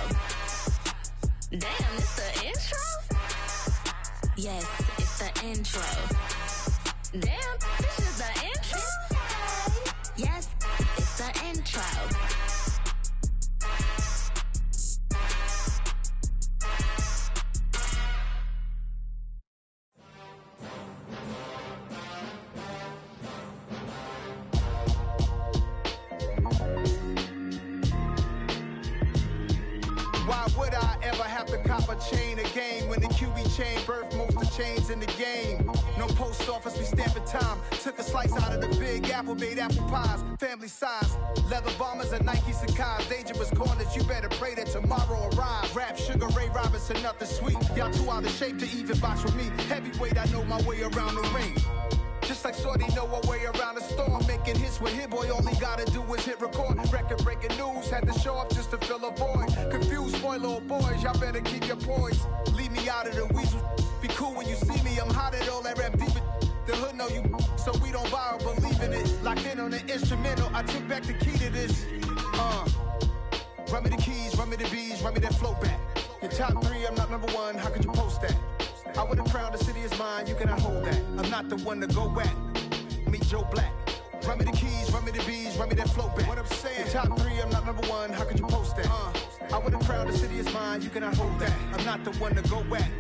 Damn, it's the intro? Yes, it's the intro. Damn, this is the intro? Yes, it's the intro. Why would I ever have to cop a chain again when the QB chain birthed most of the chains in the game? No post office, we stamping time. Took a slice out of the big apple, made apple pies, family size. Leather bombers and Nike Sacai's. Dangerous corners, you better pray that tomorrow arrives. Rap, Sugar Ray Robinson, nothing sweet. Y'all too out of shape to even box with me. Heavyweight, I know my way around the ring. Just like Shorty know her way around the storm. Making hits with Hit Boy, all he gotta do is hit record. Record breaking news, had to show up just to fill a void. Confused boy, little boys, y'all better keep your poise. Leave me out of the weasel. Be cool when you see me, I'm hot at all that rap deep. The hood know you, so we don't borrow, believe in it. Locked in on the instrumental, I took back the key to this. Run me the keys, run me the bees, run me that flow back. Your top three, I'm not number one, how could you post that? I would've crowned the city is mine, you cannot hold that. I'm not the one to go back. Meet Joe Black. Run me the keys, run me the bees, run me that flow back. What I'm saying, your top three, I'm not number one, how could you post that? I would've crowned the city is mine, you cannot hold that. I'm not the one to go back.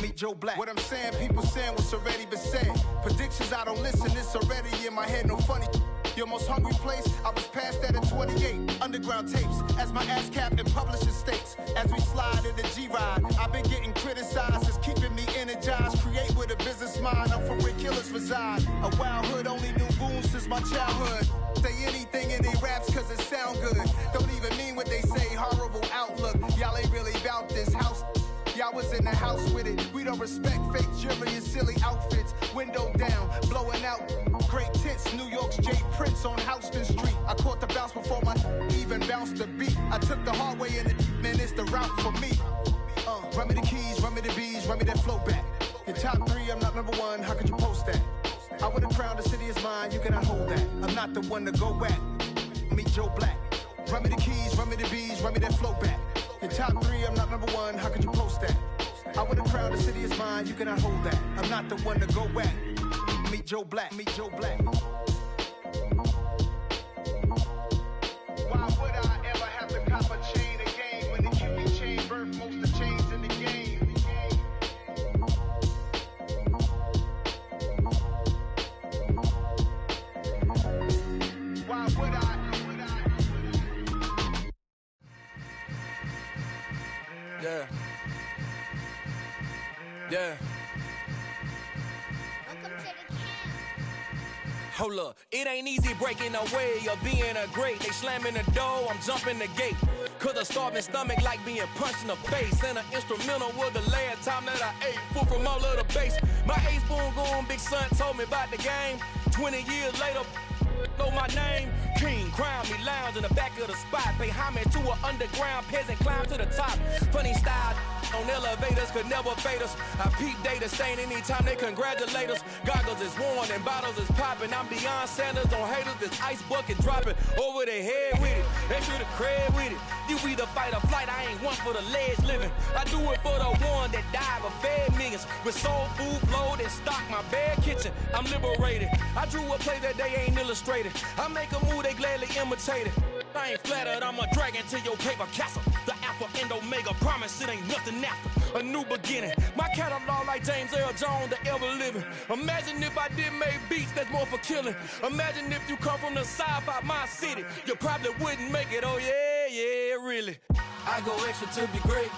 Meet Joe Black. What I'm saying, people saying what's already been said. Predictions, I don't listen, it's already in my head, no funny. Your most hungry place, I was past that at 28. Underground tapes, as my ass cap in publishing states. As we slide in the G-Ride, I've been getting criticized, it's keeping me energized. Create with a business mind, I'm from where killers reside. A wild hood, only knew goons since my childhood. Say anything in they raps cause it sound good. Don't even mean what they say, horrible outlook. Y'all ain't really about this house. Y'all was in the house with it. We don't respect fake jewelry and silly outfits. Window down, blowing out. Great tits, New York's J. Prince on Houston Street. I caught the bounce before my even bounced the beat. I took the hard way in it, man, it's the route for me. Run me the keys, run me the bees, run me that flow back. Your top three, I'm not number one, how could you post that? I would've crowned the city is mine, you cannot hold that. I'm not the one to go back. Meet Joe Black. Run me the keys, run me the bees, run me that flow back. Your top three, I'm not number one, how could you post that? I would've crowned the city is mine, you cannot hold that. I'm not the one to go back. Meet Joe Black, meet Joe Black. Why would I ever have to cop a chain again when the QB chain birthed most of the chains in the game? Why would I? Yeah. Yeah. Hold up, it ain't easy breaking away or being a great. They slamming the door, I'm jumping the gate. Cause a starving stomach like being punched in the face. And an instrumental was the last time that I ate food from all of the bass. My ace boom goon, big son told me about the game. 20 years later, know my name. King, crown me, lounge in the back of the spot. Pay homage to an underground peasant, climb to the top. Funny style on elevators could never fade us. I peep data stain anytime they congratulate us. Goggles is worn and bottles is popping. I'm Deion Sanders on haters, this ice bucket dropping over their head with it. They should have cred with it. You either fight or flight, I ain't one for the ledge living. I do it for the one that died but fed millions. With soul food flowed and stocked my bare kitchen. I'm liberated. I drew a play that they ain't illustrated. I make a move, they gladly imitate it. I ain't flattered, I'm a dragon to your paper castle. The Alpha and Omega, promise it ain't nothing after. A new beginning. My catalog like James Earl Jones, the ever living. Imagine if I did make beats that's more for killing. Imagine if you come from the sci-fi, my city. You probably wouldn't make it, oh yeah, yeah, really. I go extra to be great.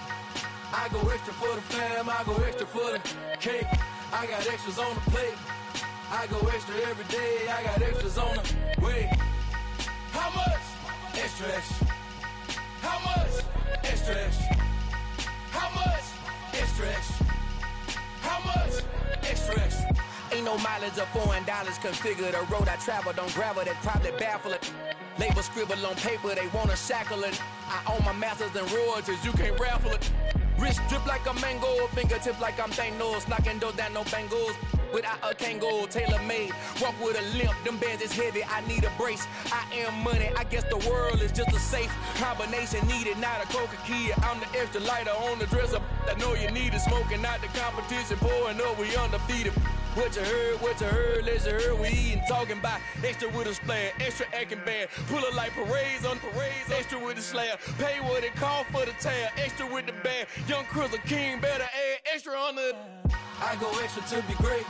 I go extra for the fam, I go extra for the cake. I got extras on the plate. I go extra every day, I got extras on the way. How much? Extra, extra. How much? Extra, extra. How much? Extra, extra. How much? Extra, extra. Ain't no mileage of $4 configure the road I travel. Don't gravel, that probably baffle it. Label scribble on paper, they wanna shackle it. I own my masters and royalties, you can't raffle it. Wrist drip like a mango, fingertips like I'm Thanos. Knocking those down, no bangles. Without a Kango, tailor-made. Walk with a limp, them bands is heavy, I need a brace. I am money, I guess the world is just a safe combination needed, not a coca key. I'm the extra lighter on the dresser. I know you need it, smoking out the competition, pouring up, we undefeated. What you heard, let's heard, we eatin', talking about extra with a splash, extra acting bad, pull it like parades on parades, extra with the slab, pay what it cost for the tab, extra with the bag, young Crizzle King, better add extra on the. I go extra to be great,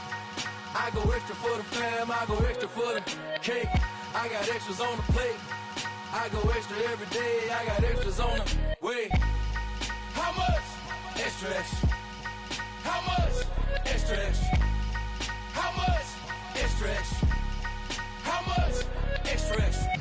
I go extra for the fam, I go extra for the cake, I got extras on the plate, I go extra every day, I got extras on the way. How much? Extra, extra. How much? Extra, extra. How much? Extra, extra. How much? Extra, extra.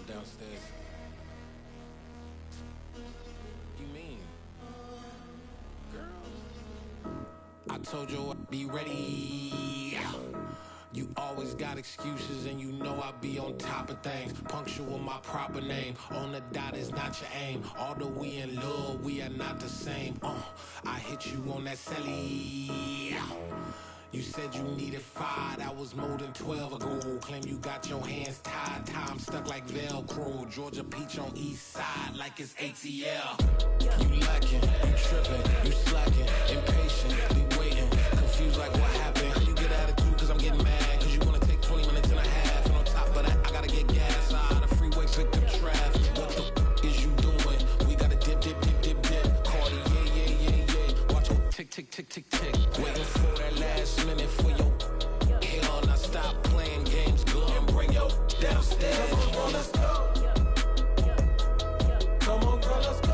Downstairs. You mean? Girl. I told you I'd be ready. You always got excuses and you know I be on top of things. Punctual my proper name. On the dot is not your aim. Although we in love, we are not the same. I hit you on that celly. You said you needed 5, that was more than 12 ago. Claim you got your hands tied, time stuck like Velcro. Georgia Peach on east side like it's ATL. You lacking, you tripping, you slacking, impatient, be waiting, confused like what happened. You get attitude cause I'm getting mad, cause you wanna take 20 minutes and a half. And on top of that, I gotta get gas out of the freeway, picked up traffic. What the is you doing? We gotta dip, dip, dip, dip, dip. Cardi, yeah. Watch your tick, tick, tick, tick, tick. Waiting for that last minute for your hell. Now stop playing games, girl, and bring your downstairs. Come on, girl, let's go. Come on, girl, let's go.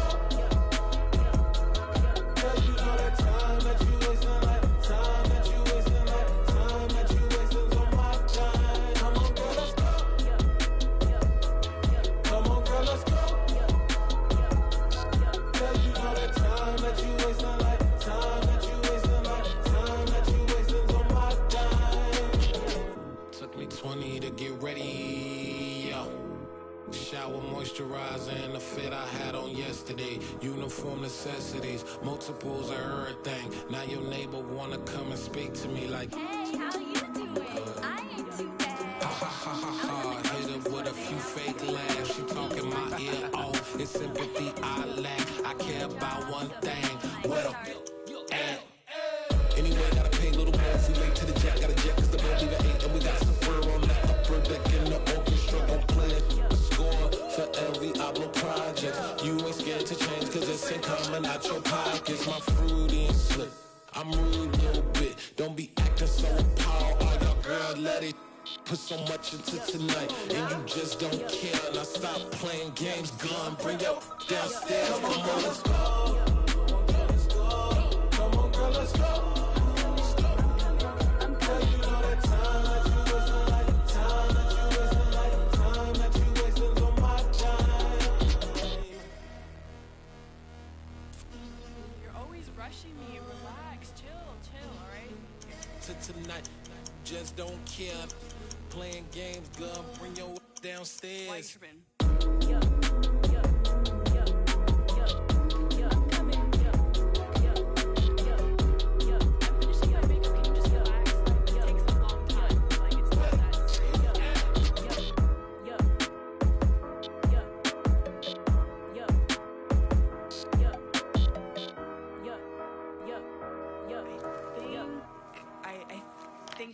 ready, yo. Shower moisturizer and the fit I had on yesterday. Uniform necessities, multiples of everything. Now your neighbor wanna come and speak to me like, Hey, how you doing? I ain't too bad. ha ha ha ha ha. Hit her with a few fake laughs. She talking my ear off. It's sympathy I lack. I care about one thing. What up? Anyway, gotta pay a little more. If we late to the jet, gotta jet cause the boat leave at 8. And we got some fur on the upper deck in the orchestra. Gon' play it. Score for every Oblo project. You ain't scared to change cause it's in common out your pockets. My fruity and slick. I'm rude a little bit. Don't be acting so appalled. All y'all girl, let it put so much into tonight. And you just don't care. Now stop playing games. Gun, bring your downstairs. Come on, let's go. Come on, girl, let's go. Tonight, just don't care. Playing games, girl, bring your downstairs.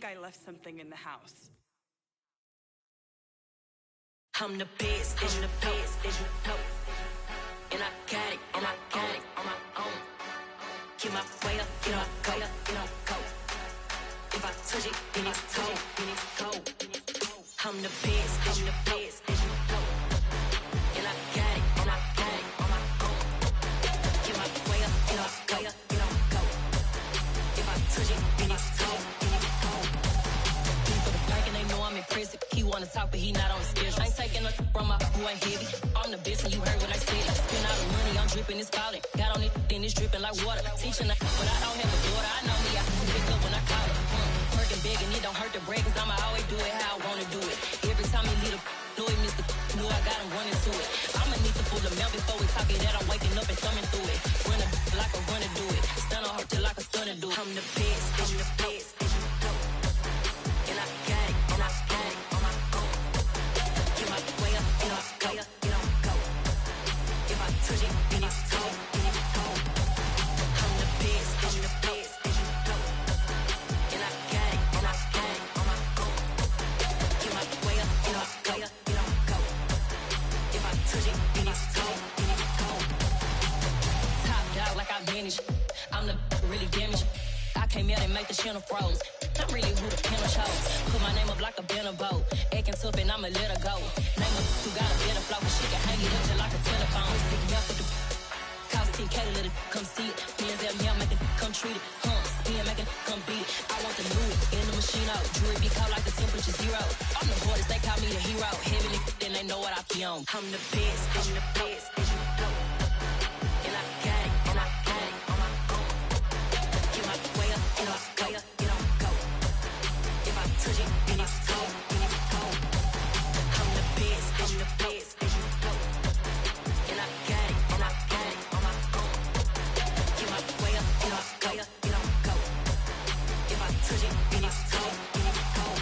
I left something in the house. I'm the best, I'm the best, as you know. And I got it, and I got it on my own. Get my way up, get on go, get on go. If I touch it, then it's cold, then it's cold. I'm the best, I'm the best, as you know. And I got it, and I got it on my own. Get my way up, get on go, get on go. If I touch it, then it's cold. I'm impressive. He wanna talk, but he not on the schedule. I ain't taking a from my who ain't heavy. I'm the best, and you heard what I said. Spend all the money, I'm dripping, it's falling. Got on it, then it's dripping like water. Teaching, but I don't have a daughter. I know me, I can pick up when I call it. Working big, and it don't hurt to break, cause I'ma always do it how I wanna do it. Every time he leave know he missed the knew I got him running to it. I'ma need to pull the mail before we talk it that I'm waking up and thumbing through it. Run a like a runner do it. Stun on her till like a stunner do it. I'm the best, I'm the best. And I got it, and I got it on my own. Get my way up, get on go, get on go. If I touch it, then it's cold, then it's cold. I'm the best, I'm the best, as you know. And I got it, and I got it on my own. Get my way up, get on go, get on go. If I touch it, then it's cold, then it's cold. Top dog like I manage. I'm the really damaged. I came out and make the channel froze. I'm really who the piano chose. Put my name up like a banner boat. Acting tough and I'ma let her go. Name her who got a better flow. She can hang it up just like a telephone. Stick me up with the cost 10K to let it come see it. Hands out here, make it come treat it. Spin, make it come beat it. I want the new in the machine out. Jewelry be cold like the temperature 0. I'm the hardest, they call me the hero. Heavy then they know what I be on. I'm the best, I'm the best, as you know. And I got it, and I got it on my own. Get my way up, and I go, get on go. If I touch it, then it's cold, then it's cold. I'm the best, I'm the best, as you know. And I got it, and I got it on my own. Get my way up, and I go, get on go. If I touch it, then it's cold, then it's cold.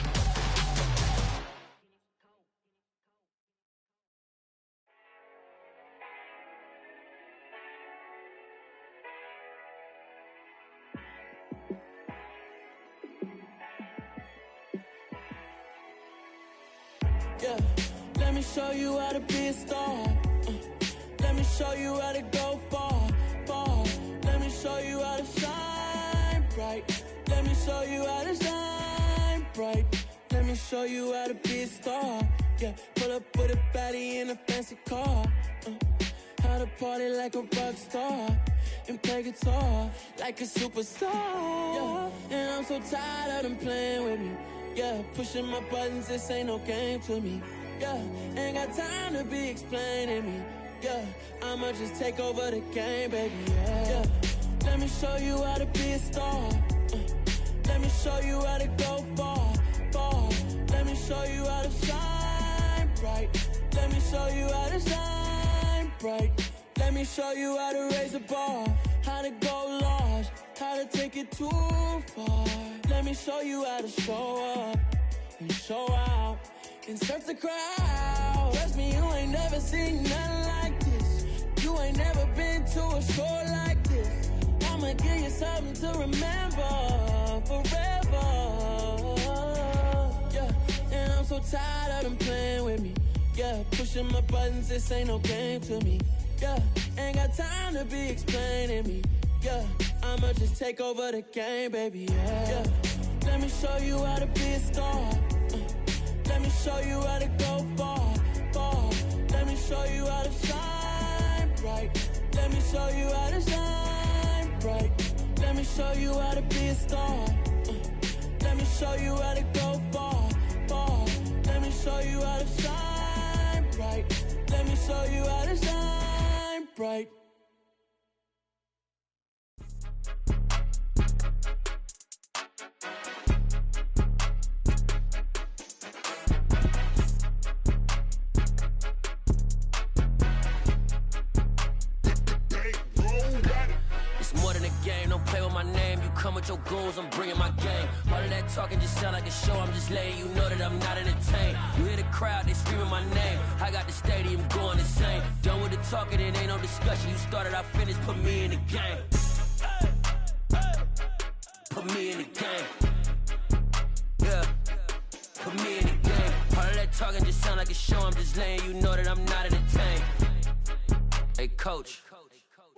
Yeah, let me show you how to be a star. Let me show you how to go far, far. Let me show you how to shine bright. Let me show you how to shine bright. Let me show you how to be a star. Yeah, pull up with a baddie in a fancy car. How to party like a rock star and play guitar like a superstar. Yeah, and I'm so tired of them playing with me. Yeah, pushing my buttons, this ain't no game to me. Yeah, ain't got time to be explaining me. Yeah, I'ma just take over the game, baby. Yeah, let me show you how to be a star. Let me show you how to go far, far. Let me show you how to shine bright. Let me show you how to shine bright. Let me show you how to raise a bar, how to go large, how to take it too far. Let me show you how to show up and show out and surf the crowd. Trust me, you ain't never seen nothing like this. You ain't never been to a show like this. I'ma give you something to remember forever. Yeah, and I'm so tired of them playing with me. Yeah, pushing my buttons, this ain't no game to me. Yeah, ain't got time to be explaining me. Yeah, I'ma just take over the game, baby. Yeah, let me show you how to be a star. Let me show you how to go far, far. Let me show you how to shine bright. Let me show you how to shine bright. Let me show you how to be a star. Let me show you how to go far, far. Let me show you how to shine bright. Let me show you how to shine bright. Come with your goons, I'm bringing my game. All of that talking just sound like a show. I'm just letting you know that I'm not entertained. You hear the crowd, they screaming my name. I got the stadium going insane. Done with the talking, it ain't no discussion. You started, I finished, put me in the game. Put me in the game. Yeah, put me in the game. All of that talking just sound like a show. I'm just letting you know that I'm not entertained. Hey, coach.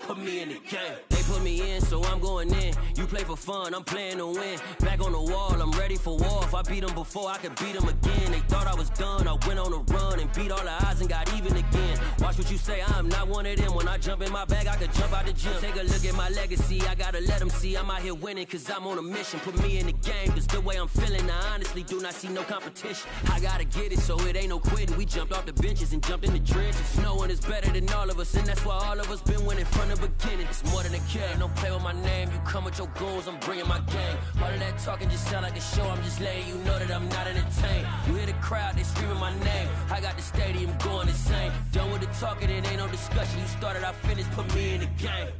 Put me in the game. They put me in, so I'm going in. You play for fun, I'm playing to win. Back on the wall, I'm ready for war. If I beat them before, I could beat them again. They thought I was done, I went on a run and beat all the odds and got even again. Watch what you say, I'm not one of them. When I jump in my bag, I could jump out the gym. Take a look at my legacy, I gotta let them see I'm out here winning, cause I'm on a mission. Put me in the game, cause the way I'm feeling, I honestly do not see no competition. I gotta get it, so it ain't no quitting. We jumped off the benches and jumped in the trenches. No one is better than all of us, and that's why all of us been winning from the beginning. It's more than a game, don't play with my name. You come with your goons, I'm bringing my game. All of that talking just sound like a show. I'm just letting you know that I'm not entertained. You hear the crowd, they screaming my name. I got the stadium going insane. Done with the talking, it ain't no discussion. You started, I finished, put me in the game.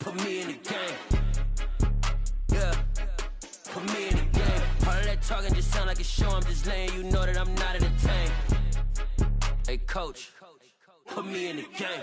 Put me in the game. Yeah, put me in the game. All of that talking just sound like a show. I'm just letting you know that I'm not entertained. Hey, coach. Put me in the game.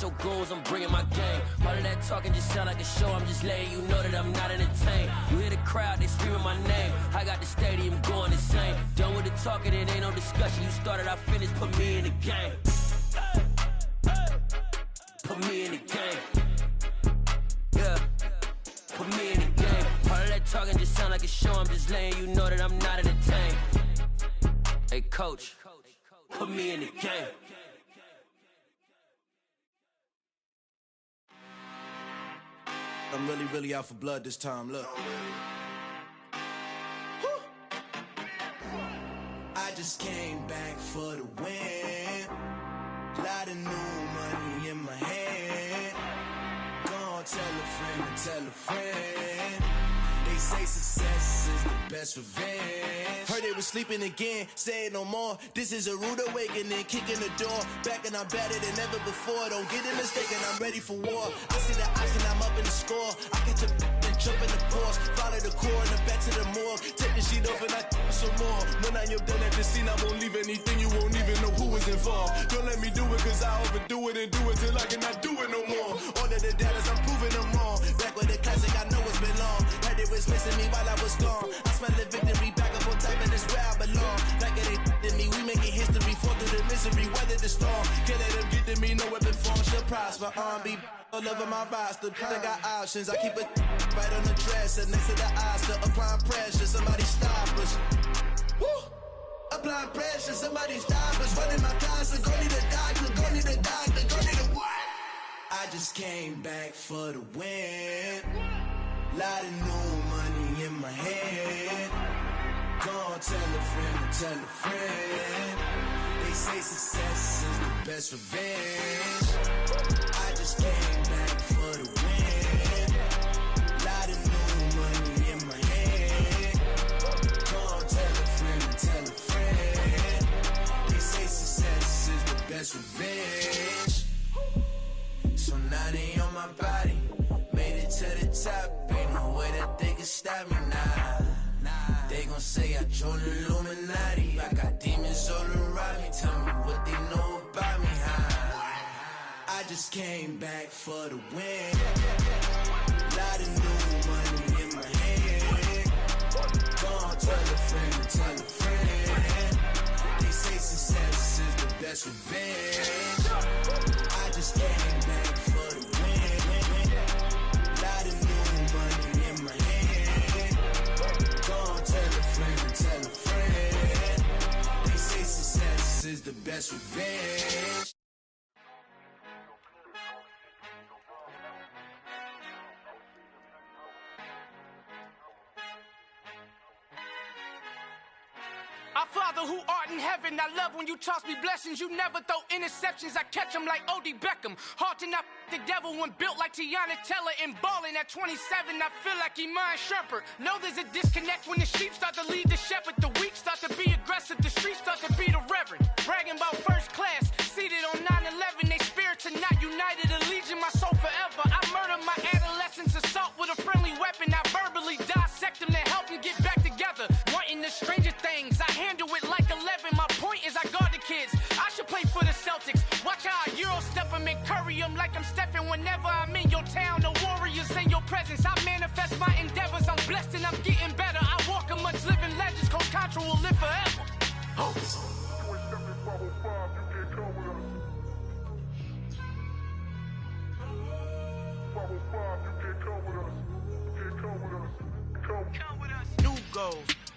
Your goals, I'm bringing my game. All of that talking just sound like a show. I'm just letting you know that I'm not entertained. You hear the crowd, they screaming my name. I got the stadium going insane. Done with the talking, it ain't no discussion. You started, I finished, put me in the game. Put me in the game. Yeah, put me in the game. All of that talking just sound like a show. I'm just letting you know that I'm not entertained. Hey, coach, put me in the game. I'm really out for blood this time, look. I just came back for the win. Lot of new money in my hand. Gonna tell a friend to tell a friend. They say success is the best revenge. Heard they was sleeping again, say it no more. This is a rude awakening, kicking the door. Back and I'm better than ever before. Don't get it mistaken, I'm ready for war. I see the option, I'm up in the score. I catch a and jump in the Porsche. Follow the core and back to the morgue. Take the sheet off and I some more. When I am done at the scene, I won't leave anything. You won't even know who is involved. Don't let me do it, cause I overdo it and do it till I cannot do it no more. All of the doubters, I'm proving them wrong. Back with the classic, I know it's been long. Heard it was missing me while I was gone. I smell the victory, back up on type, and it's where I belong. Like it ain't to me, we making history. Fall through the misery, weather the storm. Can't let them get to me, no no weapon form should prosper. R&B all over my roster. I got options. I keep it right on the dresser next to the Oscar. Applying pressure, somebody stop us. Woo! Applying pressure, somebody stop us. Running my closet, go need a doctor, go need a doctor, go need a what? I just came back for the win. Lot of new money in my hand. Go tell a friend, tell a friend. They say success is the best revenge. I just came back for the win. Lot of new money in my hand. Go tell a friend, tell a friend. They say success is the best revenge. So now they on my body. Made it to the top. Ain't no way that they can stop me now. They gon' say I joined the Illuminati. I got demons all around me. Tell me what they know about me, huh? I just came back for the win. Lot of new money in my hand. Go on, tell a friend, tell a friend. They say success is the best revenge. I just came back for the win. Lot of new money in my hand. Go on, tell a friend. They say success is the best revenge. Our Father who art in heaven, I love when you toss me blessings. You never throw interceptions, I catch them like O.D. Beckham. Hard to not the devil when built like Tiana Teller and balling at 27. I feel like Iman Shumpert. Know there's a disconnect when the sheep start to lead the shepherd. The weak start to be aggressive, the streets start to be the reverend. Bragging about first class, seated on 9/11. They spirits are not united, a legion, my soul forever. I murder my adolescence, assault with a friendly weapon. I verbally dissect them to help them get back together. Wanting the stranger things, I handle it like 11. My point is I guard the kids. I should play for the Celtics. Watch how I Euro step them and curry them like I'm Stephen. Whenever I'm in your town, the Warriors in your presence. I manifest my endeavors. I'm blessed and I'm getting better. I walk amongst living legends. Coach Contra will live forever. Oh.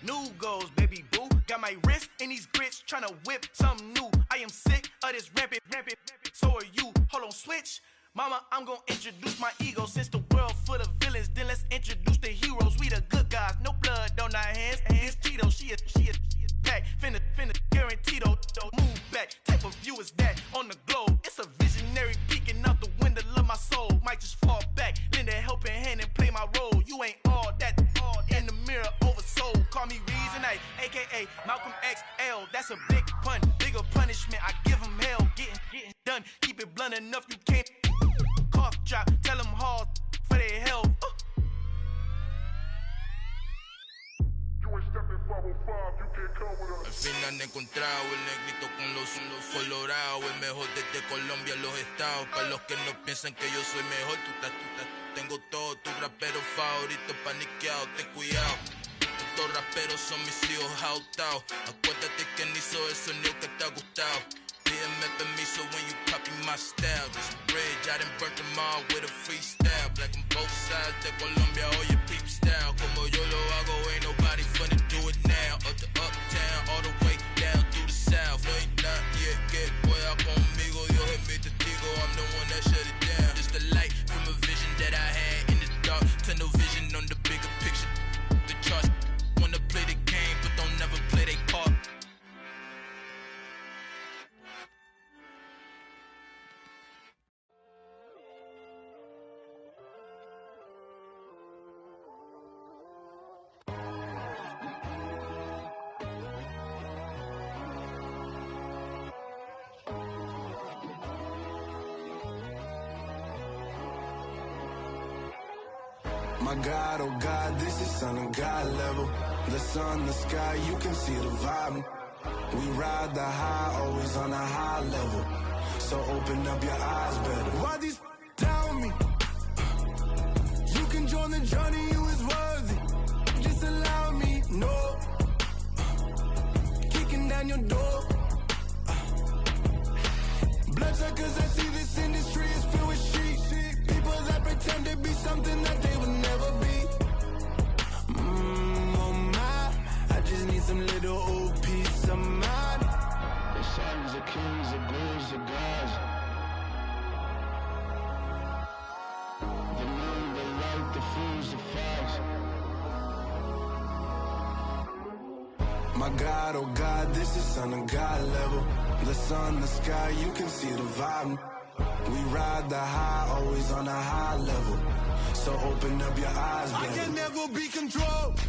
New goals, baby boo. Got my wrist in these grits, tryna whip something new. I am sick of this rampant. So are you. Hold on, switch. Mama, I'm gonna introduce my ego. Since the world full of villains, then let's introduce the heroes. We the good guys, no blood on our hands. It's Tito, she is pack. Finna, guaranteed. Move back. Type of view is that on the globe? It's a visionary peeking out the window of my soul. Might just fall back, lend a helping hand and play my role. You ain't all that. In the mirror, oversold. Call me Reason A, aka Malcolm XL. That's a big pun, bigger punishment. I give him hell, getting done. Keep it blunt enough, you can't. Cough drop, tell them hard for their health. Al fin han encontrado el negrito con los colorados, el mejor desde Colombia, los estados. Para los que no piensan que yo soy mejor, tengo todo, tu rapero favorito paniqueado, ten cuidado. Estos raperos son mis hijos adoptados. Acuérdate que ni hizo el sonido que te ha gustado. Pídeme permiso when you copy my style. This bridge, I done burnt them all with a freestyle. Black on both sides de Colombia, oye peep style. Como yo lo hago, ain't nobody finna do it now. Up to uptown, all the way down through the south. No hay nadie que pueda conmigo, Dios es mi testigo. I'm the one that shut it down. Just the light from a vision that I had in the dark. Tunnel vision on the bigger picture. The charts wanna play the game, but don't never play their part. My God, oh God, this is son of God level. The sun, the sky, you can see the vibe. We ride the high, always on a high level. So open up your eyes better. Why these tell me? You can join the journey, you is worthy. Just allow me, no. Kicking down your door. Bloodshot cause I see this need some little old peace of mind. The sons of kings, the bulls, the gods. The moon, the light, the fools, the facts. My God, oh God, this is son of God level. The sun, the sky, you can see the vibe. We ride the high, always on a high level. So open up your eyes, baby. I can never be controlled.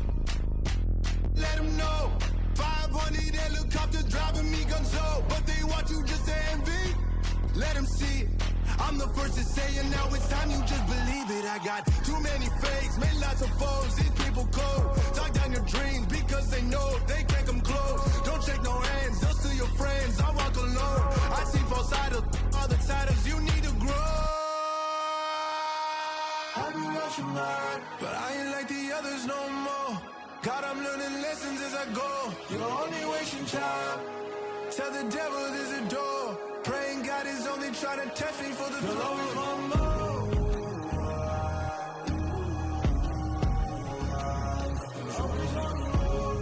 Let them know. 500 helicopters driving me gonzo, but they want you just to envy. Let them see it. I'm the first to say it, now it's time you just believe it. I got too many fakes, made lots of foes. These people cold. Talk down your dreams because they know they can't come close. Don't shake no hands, just to your friends. I walk alone. I see false idols, other titles. You need to grow. I be watching mine, but I ain't like the others no more. God, I'm learning lessons as I go. You're only wasting time. Tell the devil there's a door. Praying God is only trying to test me for the throne. Always want more. Always want more.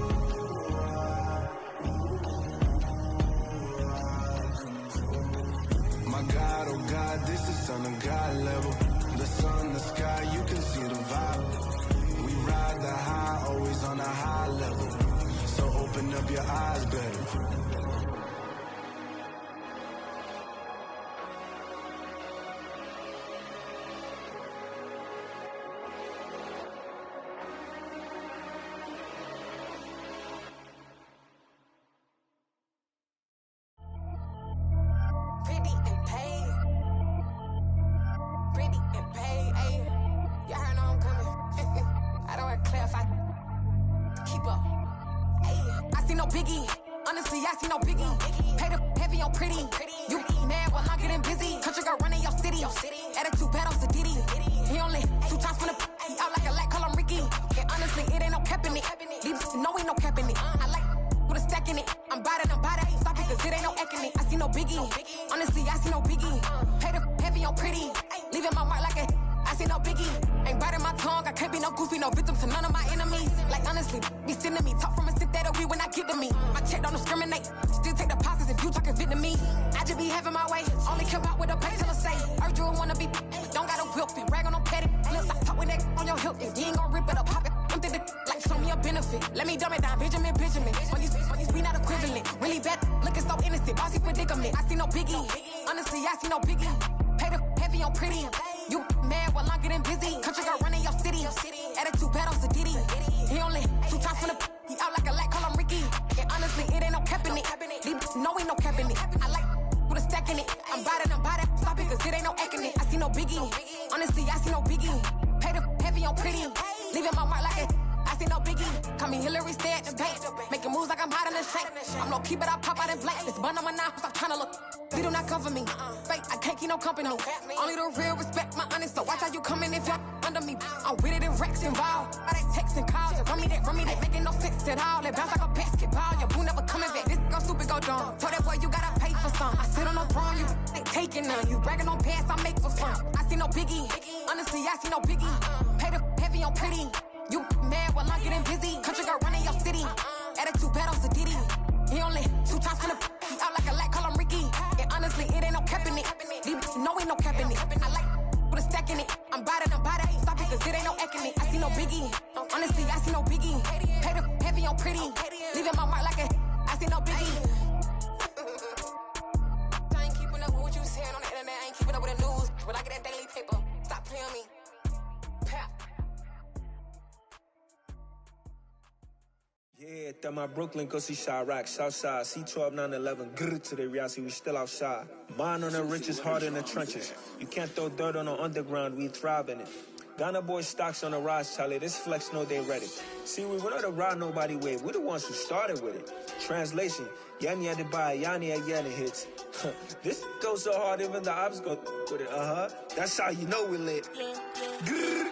My God, oh God, this is son of God level. The sun, the sky, you can see the vibe. We ride the high, always on a high level. So open up your eyes, baby. My Brooklyn, go see Chirac, Southside, C12, 911, grrr to the reality, we still outside. Mine on the richest, heart in the trenches. You can't throw dirt on the underground, we thrive in it. Ghana boys stocks on the rise, Charlie, this flex know they ready. See, we not to ride nobody wave, we the ones who started with it. Translation, Yanni had to buy, Yanni had Yanni hits. This goes so hard, even the ops go with it, That's how you know we lit. Grrr,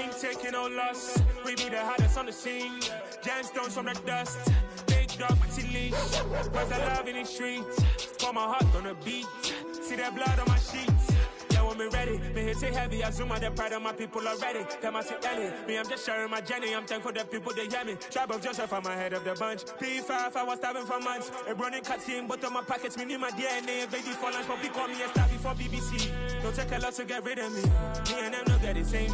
ain't taking no loss. We be the hottest on the scene. Gemstones from the dust. Big dog, pretty leash. Where's the love in the streets? Pour my heart on the beat. See that blood on my sheets. Yeah, when me ready, me hit it heavy. I zoom out the pride of my people already. Them I see Ellie. Me, I'm just sharing my journey. I'm thankful the people they hear me. Tribe of Joseph, I'm ahead of the bunch. ps5, I was starving for months. A running cutscene, but on my pockets, me need my DNA. Baby for lunch, but call me a star before BBC. Don't take a lot to get rid of me. Me and them no get the same.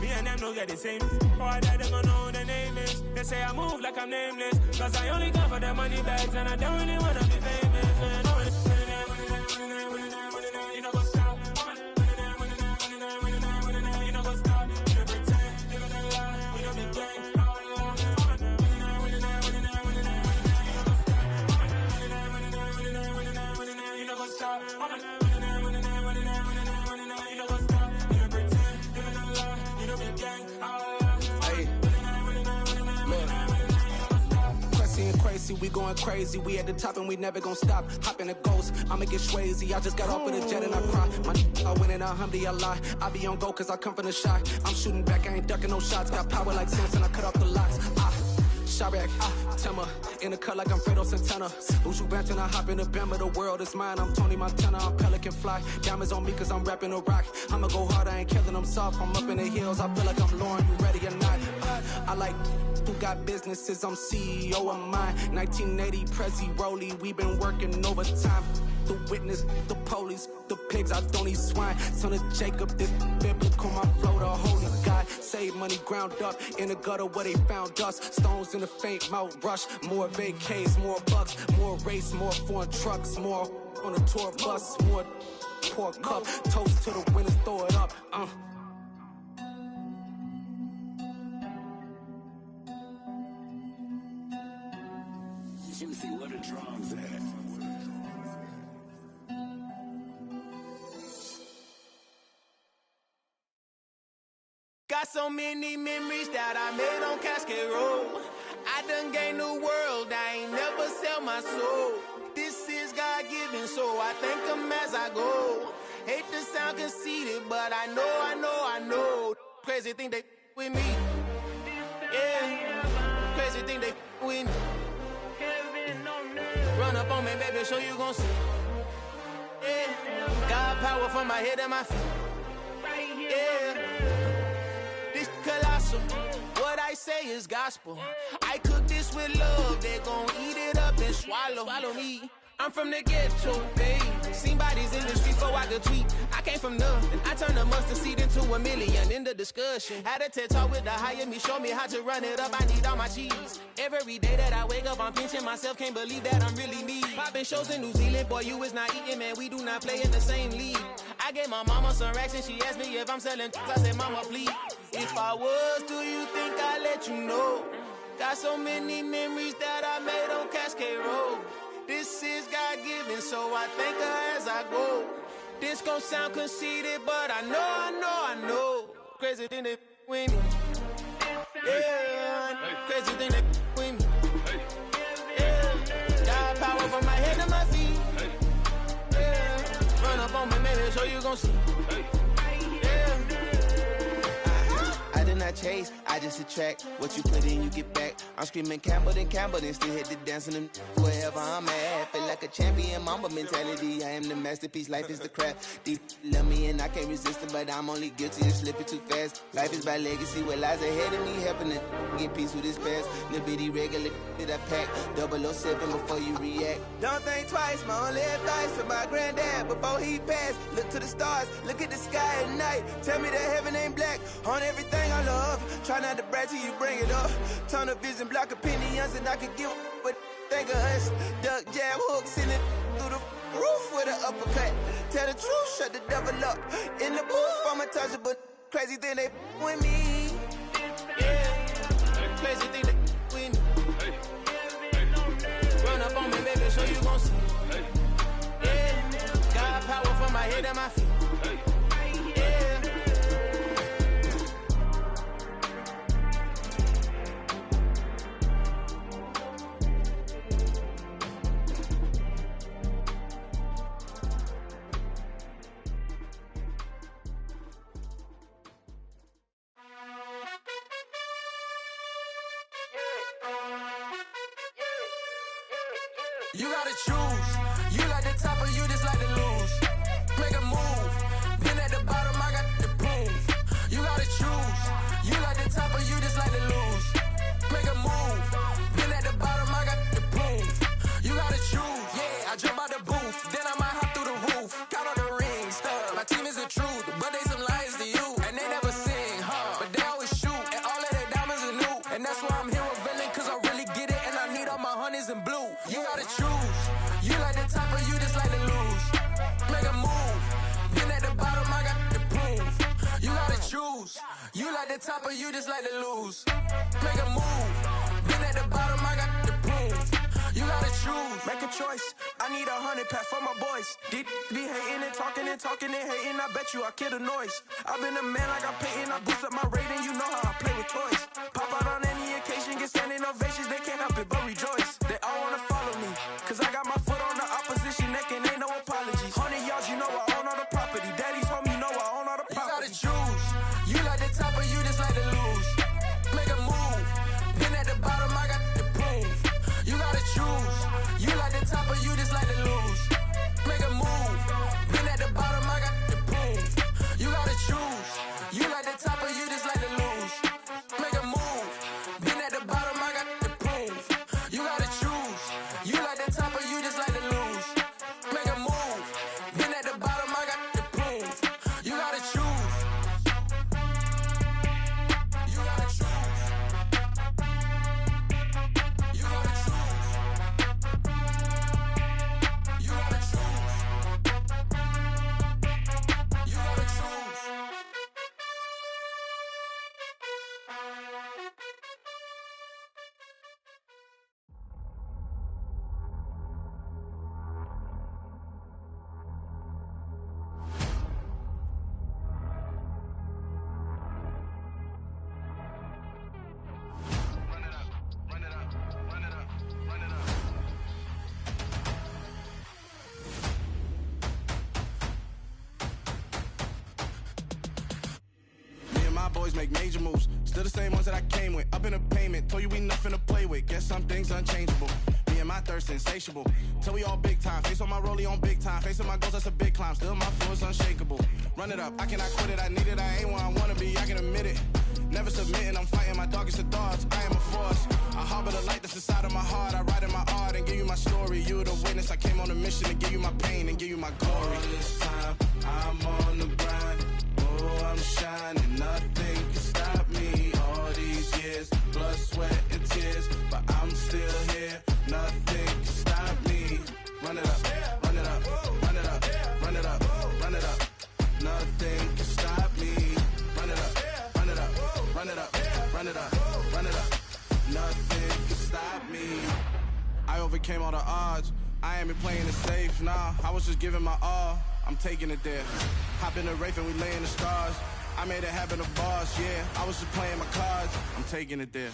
Me and them no get the same. Boy, that they gonna know who the name is. They say I move like I'm nameless. Cause I only come for the money bags and I don't really wanna be famous. You know what's up? You know what's up? You pretend, living a lie. You know me gang. You know what's up? Crazy, we going crazy. We at the top and we never gonna stop. Hop in a ghost, I'ma get crazy. I just got off of the jet and I cry. I win in a Humvee, I lie. I be on go cause I come from the shot. I'm shooting back, I ain't ducking no shots. Got power like Samson, I cut off the locks. Sharek, Timmer, in the cut like I'm Fredo Santana. Who's you Benton, I hop in the Bama, the world is mine. I'm Tony Montana, I'm Pelican Fly. Diamonds on me cause I'm rapping a rock. I'ma go hard, I ain't killing them soft. I'm up in the hills, I feel like I'm Lauren, you ready or not? I like who got businesses, I'm CEO of mine. 1980, Prezi Rolly, we been working overtime. The witness, the police, the pigs, I don't eat swine. Son of Jacob, this biblical, my flow, the holy God. Save money ground up in the gutter where they found us. Stones in the faint mouth rush. More vacays, more bucks, more race, more foreign trucks, more on a tour bus, more pour cup. Toast to the winners, throw it up. Juicy, what a drums at. Got so many memories that I made on Cascade Road. I done gained the world, I ain't never sell my soul. This is God-given, so I thank him as I go. Hate to sound conceited, but I know. Crazy thing they with me. Yeah, crazy thing they with me. Run up on me, baby, show you gon' see. Yeah, God power from my head and my feet. Yeah, this colossal. What I say is gospel. I cook this with love, they gon' eat it up and swallow me. I'm from the ghetto, babe. Seen bodies in the streets so I could tweet. I came from nothing. I turned a mustard seed into $1 million in the discussion. Had a TED talk with the higher me, show me how to run it up. I need all my cheese. Every day that I wake up, I'm pinching myself. Can't believe that I'm really me. Popping shows in New Zealand, boy, you is not eating, man. We do not play in the same league. I gave my mama some racks and she asked me if I'm selling. I said, mama, please. If I was, do you think I'd let you know? Got so many memories that I made on Cascade Road. This is God-given, so I thank her as I go. This gon' sound conceited, but I know. Crazy thing they with me. Yeah, crazy thing they with me. Yeah, God power from my head to my feet. Yeah, run up on me, maybe so you gon' see. Yeah. I did not chase, I just attract. What you put in, you get back. I'm screaming Campbell, then still hit the dancing and wherever I'm at. Feel like a champion, mamba mentality. I am the masterpiece, life is the craft. Deep love me and I can't resist it, but I'm only guilty of slipping too fast. Life is by legacy, what lies ahead of me, helping to get peace with this past. Little bitty regular that I pack, 007 before you react. Don't think twice, my only advice for my granddad before he passed. Look to the stars, look at the sky at night. Tell me that heaven ain't black on everything I love. Try not to brag till you bring it up. Tunnel vision, block opinions, and I could give what think of us. Duck jab hooks in it through the roof with an uppercut. Tell the truth, shut the devil up. In the booth, I'm untouchable. Crazy thing they with me. Yeah, crazy thing they with me. Run up on me, baby, so you gon' see. Yeah, God power from my head and my feet. Yeah. You gotta choose. You like the top or you just like to lose. Make a move. Been at the bottom, I got the proof. You gotta choose. You like the top or you just like to lose. Make a move. Been at the bottom, I got the proof. You gotta choose. Yeah, I jump out the booth. Then I might hop through the roof. Count on the rings. My team is the truth, but they some liars to you. And they never sing, but they always shoot. And all of their diamonds are new. And that's why I'm here revealing, cause I really get it. And I need all my honeys in blue. You gotta choose. You like the top or you just like to lose. Make a move. Been at the bottom, I got the proof. You gotta choose. You like the top or you just like to lose. Make a move. Been at the bottom, I got the proof. You gotta choose. Make a choice. I need 100 pack for my boys. Be hating and talking and hating. I bet you I kill the noise. I've been a man like I'm Peyton. I boost up my rating. You know how I play with toys. Pop out on any occasion, get standing ovations. They can't help it but rejoice. They all wanna follow me, cause I got my foot on the opposition neck and ain't no apologies. 100 yards, you know I own all the property. Daddy's home, you know I own all the property. You gotta choose. You like the top or you just like to lose. Make a move. Been at the bottom, I got the proof. You gotta choose. You like the top or you just like to lose. Make a move. Been at the bottom, I got the proof. You gotta choose. You like the top or you just like to lose. Make a move. Been at the bottom, I got the proof. You gotta choose. You like the top or you just like to lose. Make a move. Been at the bottom, I got the proof. You gotta choose. You gotta choose. You gotta choose. You gotta choose. You gotta choose. Me and my boys make major moves. Still the same ones that I came with. Up in a payment. Told you we nothing to play with. Guess some things unchangeable. Me and my thirst insatiable. Till we all big time. Face on my rollie on big time. Facing my goals, that's a big climb. Still my flow is unshakable. Run it up. I cannot quit it. I need it. I ain't where I wanna be. I can admit it. Never submitting. I'm fighting my darkest of thoughts. I am a force. I harbor the light that's inside of my heart. I write in my art and give you my story. You the witness. I came on a mission to give you my pain and give you my glory. All this time, I'm on the grind. Oh, I'm shining. Nothing can stop me. All these years, blood, sweat, and tears. But I'm still here. Nothing can stop me. Run it up, run it up, run it up, run it up, run it up. Nothing can stop me. Run it up, run it up, run it up, run it up, run it up. Nothing can stop me. I overcame all the odds. I ain't been playing it safe, nah. I was just giving my all. I'm taking it there. Hop in the Wraith and we lay in the stars. I made it happen to boss, yeah. I was just playing my cards. I'm taking it there.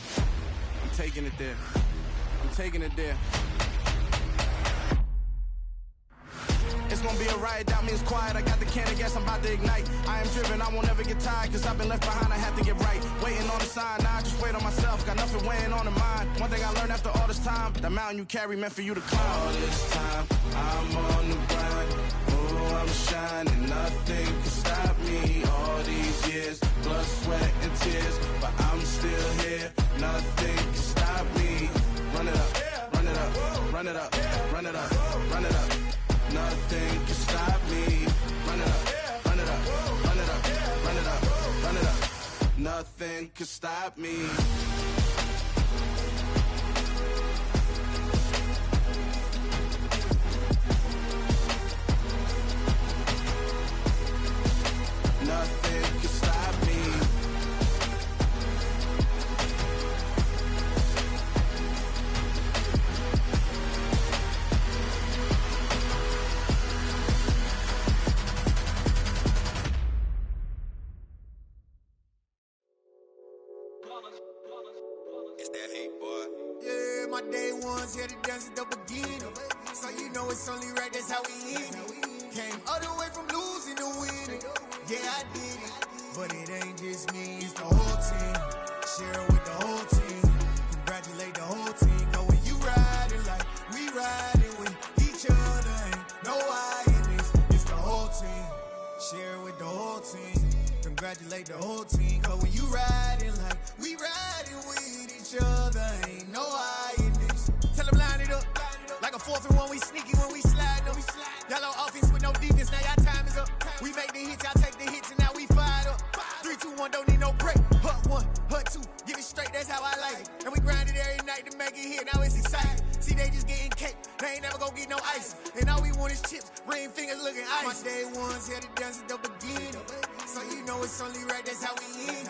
I'm taking it there. I'm taking it there. It's gonna be a riot, doubt me it's quiet. I got the can of gas, I'm about to ignite. I am driven, I won't ever get tired, cause I've been left behind, I have to get right. Waiting on the sign, now I just wait on myself. Got nothing weighing on the mind. One thing I learned after all this time, the mountain you carry meant for you to climb. All this time, I'm on the grind. Oh, I'm shining, nothing can stop me. All these years, blood, sweat, and tears. But I'm still here, nothing can stop me. Run it up, run it up, run it up, run it up, run it up. Nothing can stop me. Run it up, run it up, run it up, run it up, run it up. Nothing can stop me. Nothing can stop me. It's that hate, boy. Yeah, my day ones here to dance at the beginning. So you know it's only right, that's how we end it. Came all the way from losing to winning. Yeah, I did it. But it ain't just me, it's the whole team. Share it with the whole team. Congratulate the whole team. Know when you riding like we riding. no ice. And all we want is chips, ring fingers looking ice. My day ones here to dance at the beginning. So you know it's only right, that's how we end.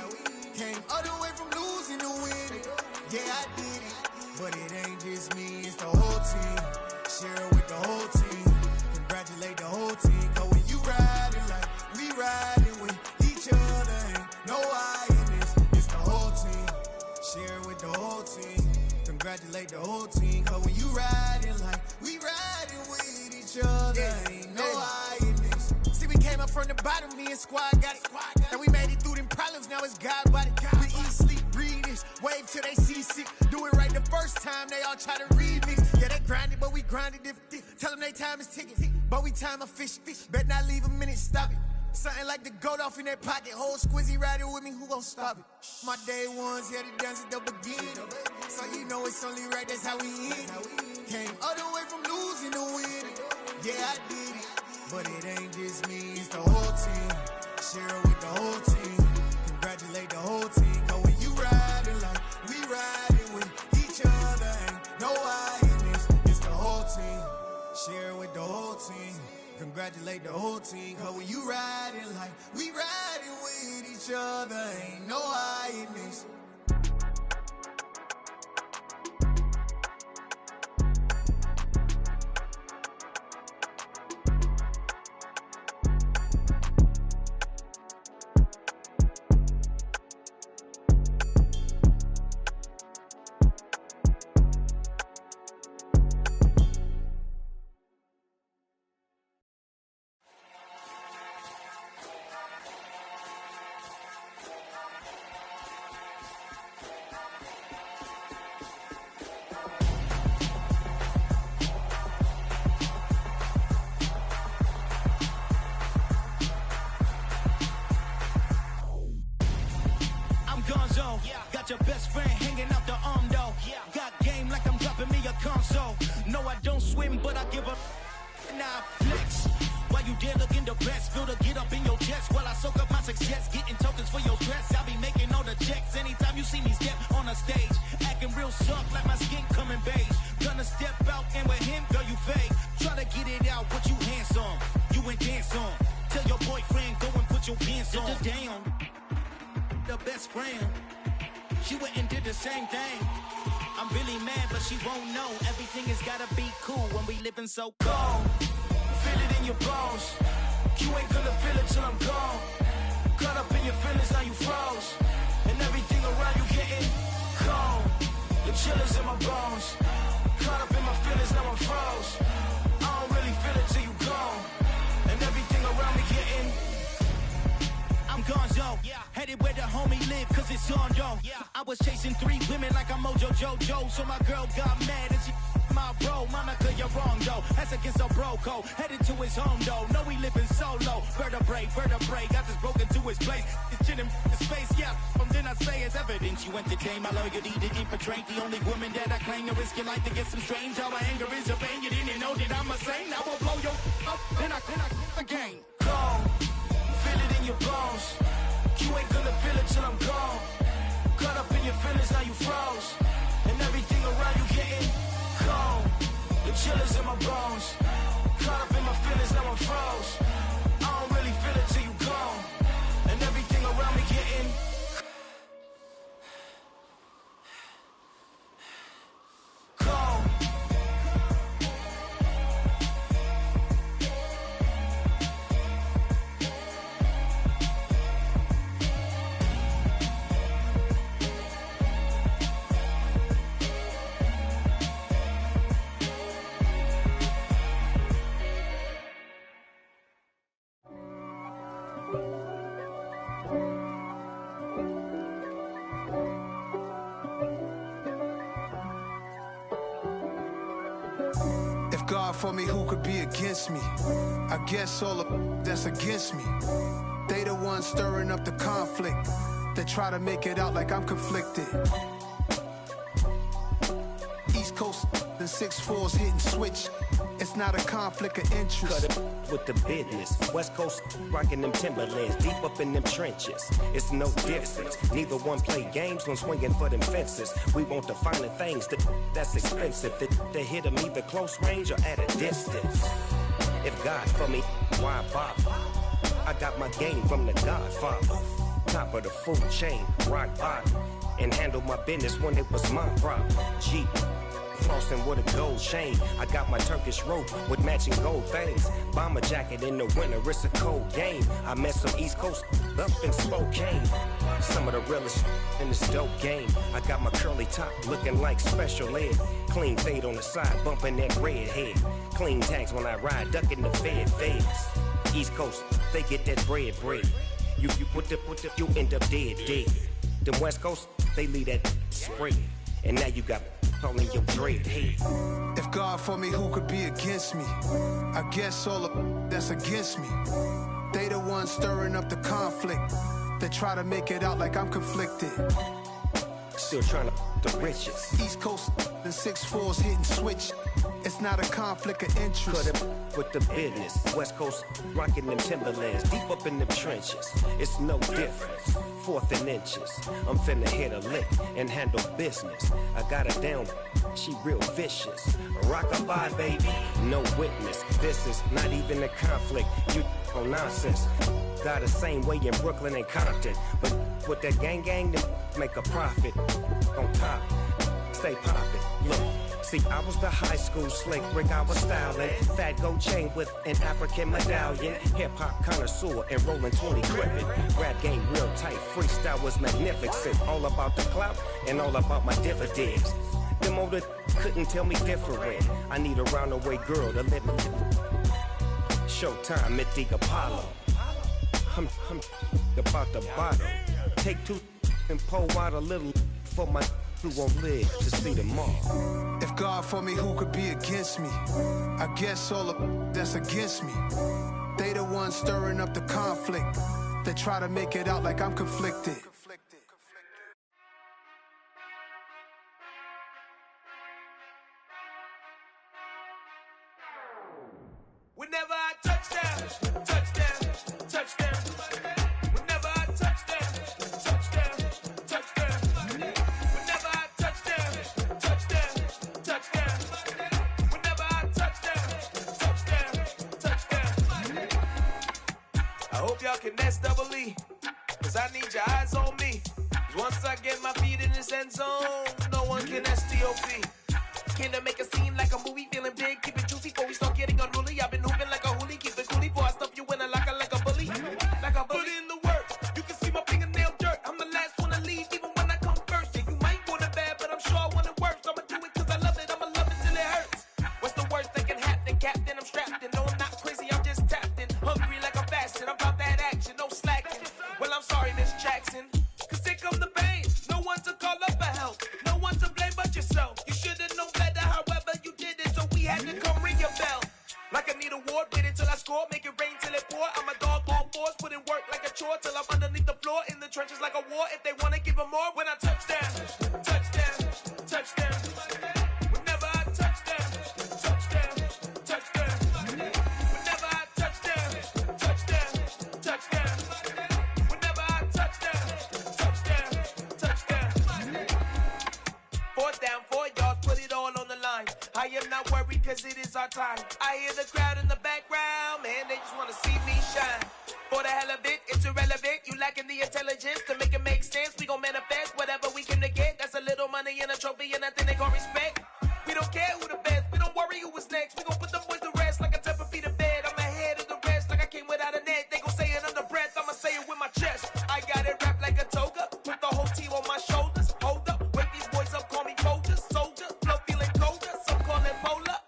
Came all the way from losing to winning. Yeah, I did it, but it ain't just me, it's the whole team. Share it with the whole team. Congratulate the whole team. Cause when you riding like we riding with each other, ain't no I in this, it's the whole team. Share it with the whole team. Congratulate the whole team. Cause when you riding like we riding with each other, ain't no I in this. See, we came up from the bottom, me and squad got it. And we made it through them problems, now it's God body. We eat, sleep, breathe this, wave till they see sick. Do it right the first time, they all try to remix. Yeah, they grinded, but we grinded different. Tell them they time is ticking, but we time a fish. Bet not leave a minute, stop it. Something like the goat off in that pocket. Whole squizzy riding with me, who gon' stop it? My day ones here to dance at the beginning. So you know it's only right, that's how we end. Came all the way from losing to winning. Yeah, I did it, but it ain't just me, it's the whole team. Share it with the whole team. Congratulate the whole team. Cause when you riding like we riding with each other, ain't no I in this, it's the whole team. Share it with the whole team. Congratulate the whole team. Cause when you riding like we riding with each other, ain't no I in this. Got your best friend hanging out the arm though. Got game like I'm dropping me a console. No, I don't swim, but I give up. Nah, flex. Why you dare looking the best? Feel the get up in your chest while I soak up my success. Getting tokens for your dress. I'll be making all the checks anytime you see me step on a stage. Acting real soft like my skin coming beige. Gonna step out and with him, girl, you fake. Try to get it out, but you handsome. You ain't dance on. Tell your boyfriend, go and put your pants on. Damn, the best friend. She went and did the same thing. I'm really mad, but she won't know. Everything has gotta be cool when we living so cold. Feel it in your bones. You ain't gonna feel it till I'm gone. Caught up in your feelings, now you froze. And everything around you getting cold. The chill is in my bones. Caught up in my feelings, now I'm froze. I don't really feel it till you gone. And everything around me getting I'm gonzo, headed where the homie live, cause it's on though. I was chasing 3 women like I'm Mojo Jojo, so my girl got mad and she my bro. Monica, you're wrong though, that's against a bro code. Headed to his home though, no we living solo. Vertebrae, got this broken to his place. It's chin in his face, yeah. From then I say it's evidence you entertain my loyalty to infiltrate. The only woman that I claim to risk your life to get some strange. How my anger is a pain, you didn't know that I'm a saint. I will blow your up, then I again. Go. Feel it in your bones. You ain't gonna feel it till I'm gone. Caught up in your feelings, now you froze. And everything around you getting cold. The chill is in my bones. Caught up in my feelings, now I'm froze. I don't really feel it till you gone. And everything around me getting cold. God for me, who could be against me? I guess all of that's against me. They the ones stirring up the conflict. They try to make it out like I'm conflicted. East Coast, the 6'4s hitting switch. It's not a conflict of interest. Cut it with the business. West Coast rocking them Timberlands, deep up in them trenches. It's no difference. Neither one play games when swinging for them fences. We want the finer things that's expensive. They hit them either close range or at a distance. If God for me, why bother? I got my game from the Godfather. Top of the food chain, rock bottom. And handle my business when it was my problem. Jeep. Flossing with a gold chain. I got my Turkish rope with matching gold things. Bomber jacket in the winter, it's a cold game. I met some East Coast up in Spokane. Some of the realest in this dope game. I got my curly top looking like special ed. Clean fade on the side, bumping that red head. Clean tags when I ride, ducking the feds. East Coast, they get that bread. You put the, you end up dead. Them West Coast, they leave that spread. And now you got calling your dread head. If God for me, who could be against me? I guess all of that's against me. They the ones stirring up the conflict. They try to make it out like I'm conflicted. Still trying to the riches. East Coast, the 6'4s hitting switch. It's not a conflict of interest. Cut it with the business. West Coast rocking them Timberlands, deep up in them trenches. It's no difference. 4th and inches. I'm finna hit a lick and handle business. I got her down, she real vicious. Rock-a-bye, baby, no witness. This is not even a conflict. You on nonsense. Got the same way in Brooklyn and Compton. But with that gang, then make a profit. On top, stay poppin'. Look. See, I was the high school slick Rick, I was styling. Fat gold chain with an African medallion. Hip-hop connoisseur and rolling 20 gripping. Rap game real tight, freestyle was magnificent. All about the clout and all about my dividends. Them older couldn't tell me different. I need a roundaway girl to live in. Showtime at the Apollo. I'm about the bottle. Take 2 and pour out a little for my who won't live to see tomorrow. If God for me, who could be against me? I guess all of that's against me. They the ones stirring up the conflict. They try to make it out like I'm conflicted. Whenever I touchdown, touchdown, touchdown. Whenever I touchdown, touchdown, touchdown. Whenever I touchdown, touchdown, touchdown. Whenever I touchdown, touchdown. I hope y'all can nest double E, cause I need your eyes on me. Cause once I get my feet in this end zone, no one can STOP. Can I make a scene like a movie, feeling big, keep it juicy before we start getting unruly. I've been hooping like a hoolie, keep it coolie before I stuff you in a locker like a bully. Like a bully. Put in the work, you can see my fingernail dirt. I'm the last one to leave, even when I come first. Yeah, you might want it bad, but I'm sure I want it worse. I'ma do it cause I love it, I'ma love it till it hurts. What's the worst that can happen, Captain? I'm strapped in, no I'm not crazy, I'm just tapped in. Hungry like I'm fasting, I'm about that action, no slacking. Well, I'm sorry, Miss Jackson, cause here come the pain. No one to call up for help, no one to blame but yourself. You should've known better, however you did it, so we had to come ring your bell. Like I need a ward, wait until I score, make it rain till it pour. I'm a dog on force, put in work like a chore till I'm underneath the floor, in the trenches like a war. If they wanna give them more, when I touchdown, touchdown, touchdown. Whenever I touchdown, touchdown, touchdown. Whenever I touchdown, touchdown, touchdown. Whenever I touchdown, touchdown, touchdown. 4th down, 4 yards, put it all on the line. I am not worried cause it is our time. I hear the crowd in the background, man, they just wanna see me shine. For the hell of it, it's irrelevant. You lacking the intelligence to make it make sense. We gon' manifest whatever we came to get. That's a little money and a trophy and nothing they gon' respect. We don't care who the best, we don't worry who was next. We gon' put them boys to rest like a 10 feet of bed. I'm ahead of the rest like I came without a net. They gon' say it under breath, I'ma say it with my chest. I got it wrapped like a toga, put the whole team on my shoulders. Hold up, wake these boys up, call me Folger, soldier. Flow feeling colder, some call it polar.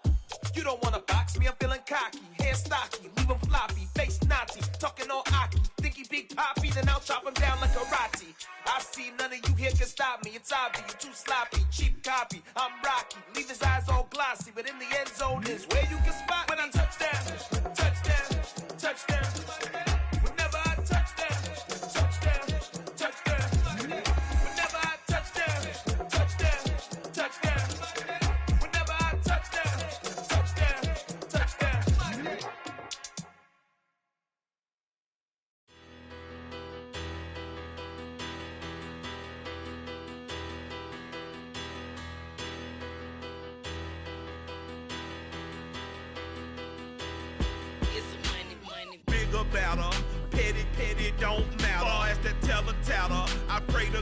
You don't wanna box me, I'm feeling cocky. Hair stocky, leave him floppy, face naughty. Talking all aki, think he big poppy, then I'll chop him down like karate. I see none of you here can stop me. It's obvious, you too sloppy, cheap copy. I'm Rocky, leave his eyes all glossy, but in the end zone is where you can spot when I touchdown, touchdown, touchdown. Whenever I touchdown, touchdown, touchdown. Whenever I touchdown, touchdown, touchdown.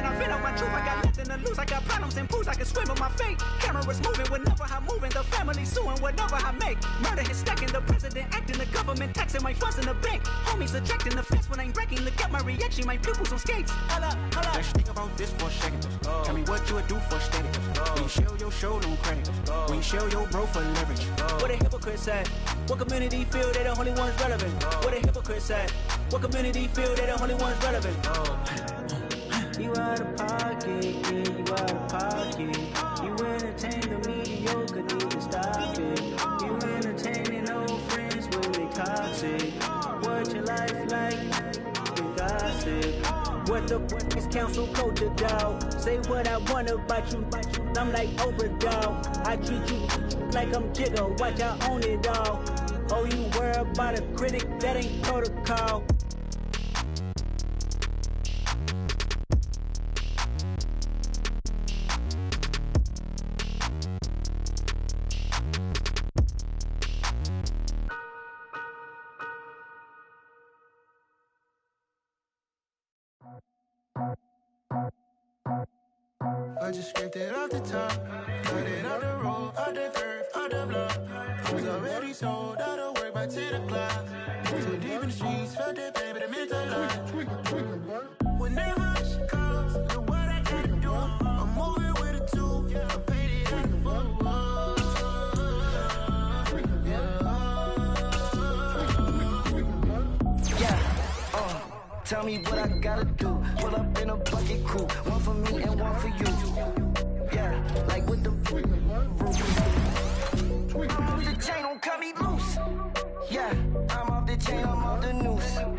Can I vent out my truth? I got nothing to lose. I got problems and pools. I can swim with my fate. Cameras moving whenever I'm moving. The family suing whatever I make. Murder is stacking. The president acting. The government taxing my funds in the bank. Homies attracting the fence when I'm breaking. Look at my reaction. My pupils on skates. Holla. Let's think about this for a second. Tell me what you would do for static. When you show your show, no credit. When you show your bro for leverage. What a hypocrite said. What community feel they the only ones relevant? What a hypocrite said. What community feel they the only ones relevant? You out of pocket, yeah, you out of pocket. You entertain the mediocre, need to stop it. You entertaining old friends when they toxic. What your life like? You gossip. What the fuck is council culture, dog? Say what I want about you. I'm like overdog. I treat you like I'm Jigga. Watch I own it all. Oh, you worry about a critic? That ain't protocol. I just scraped it off the top, cut it off the road, off the curve, off the block. I was already sold out of work by 10 o'clock. Too deep in the streets, felt that pain, but it meant a lot. Whenever she calls, know what I gotta do. I'm moving with a two, I'm painted out of four. Tell me what I gotta do. Pull up in a bucket crew, one for me and one for you. Yeah, like with the I'm off the chain, don't cut me loose. Yeah, I'm off the chain, I'm off the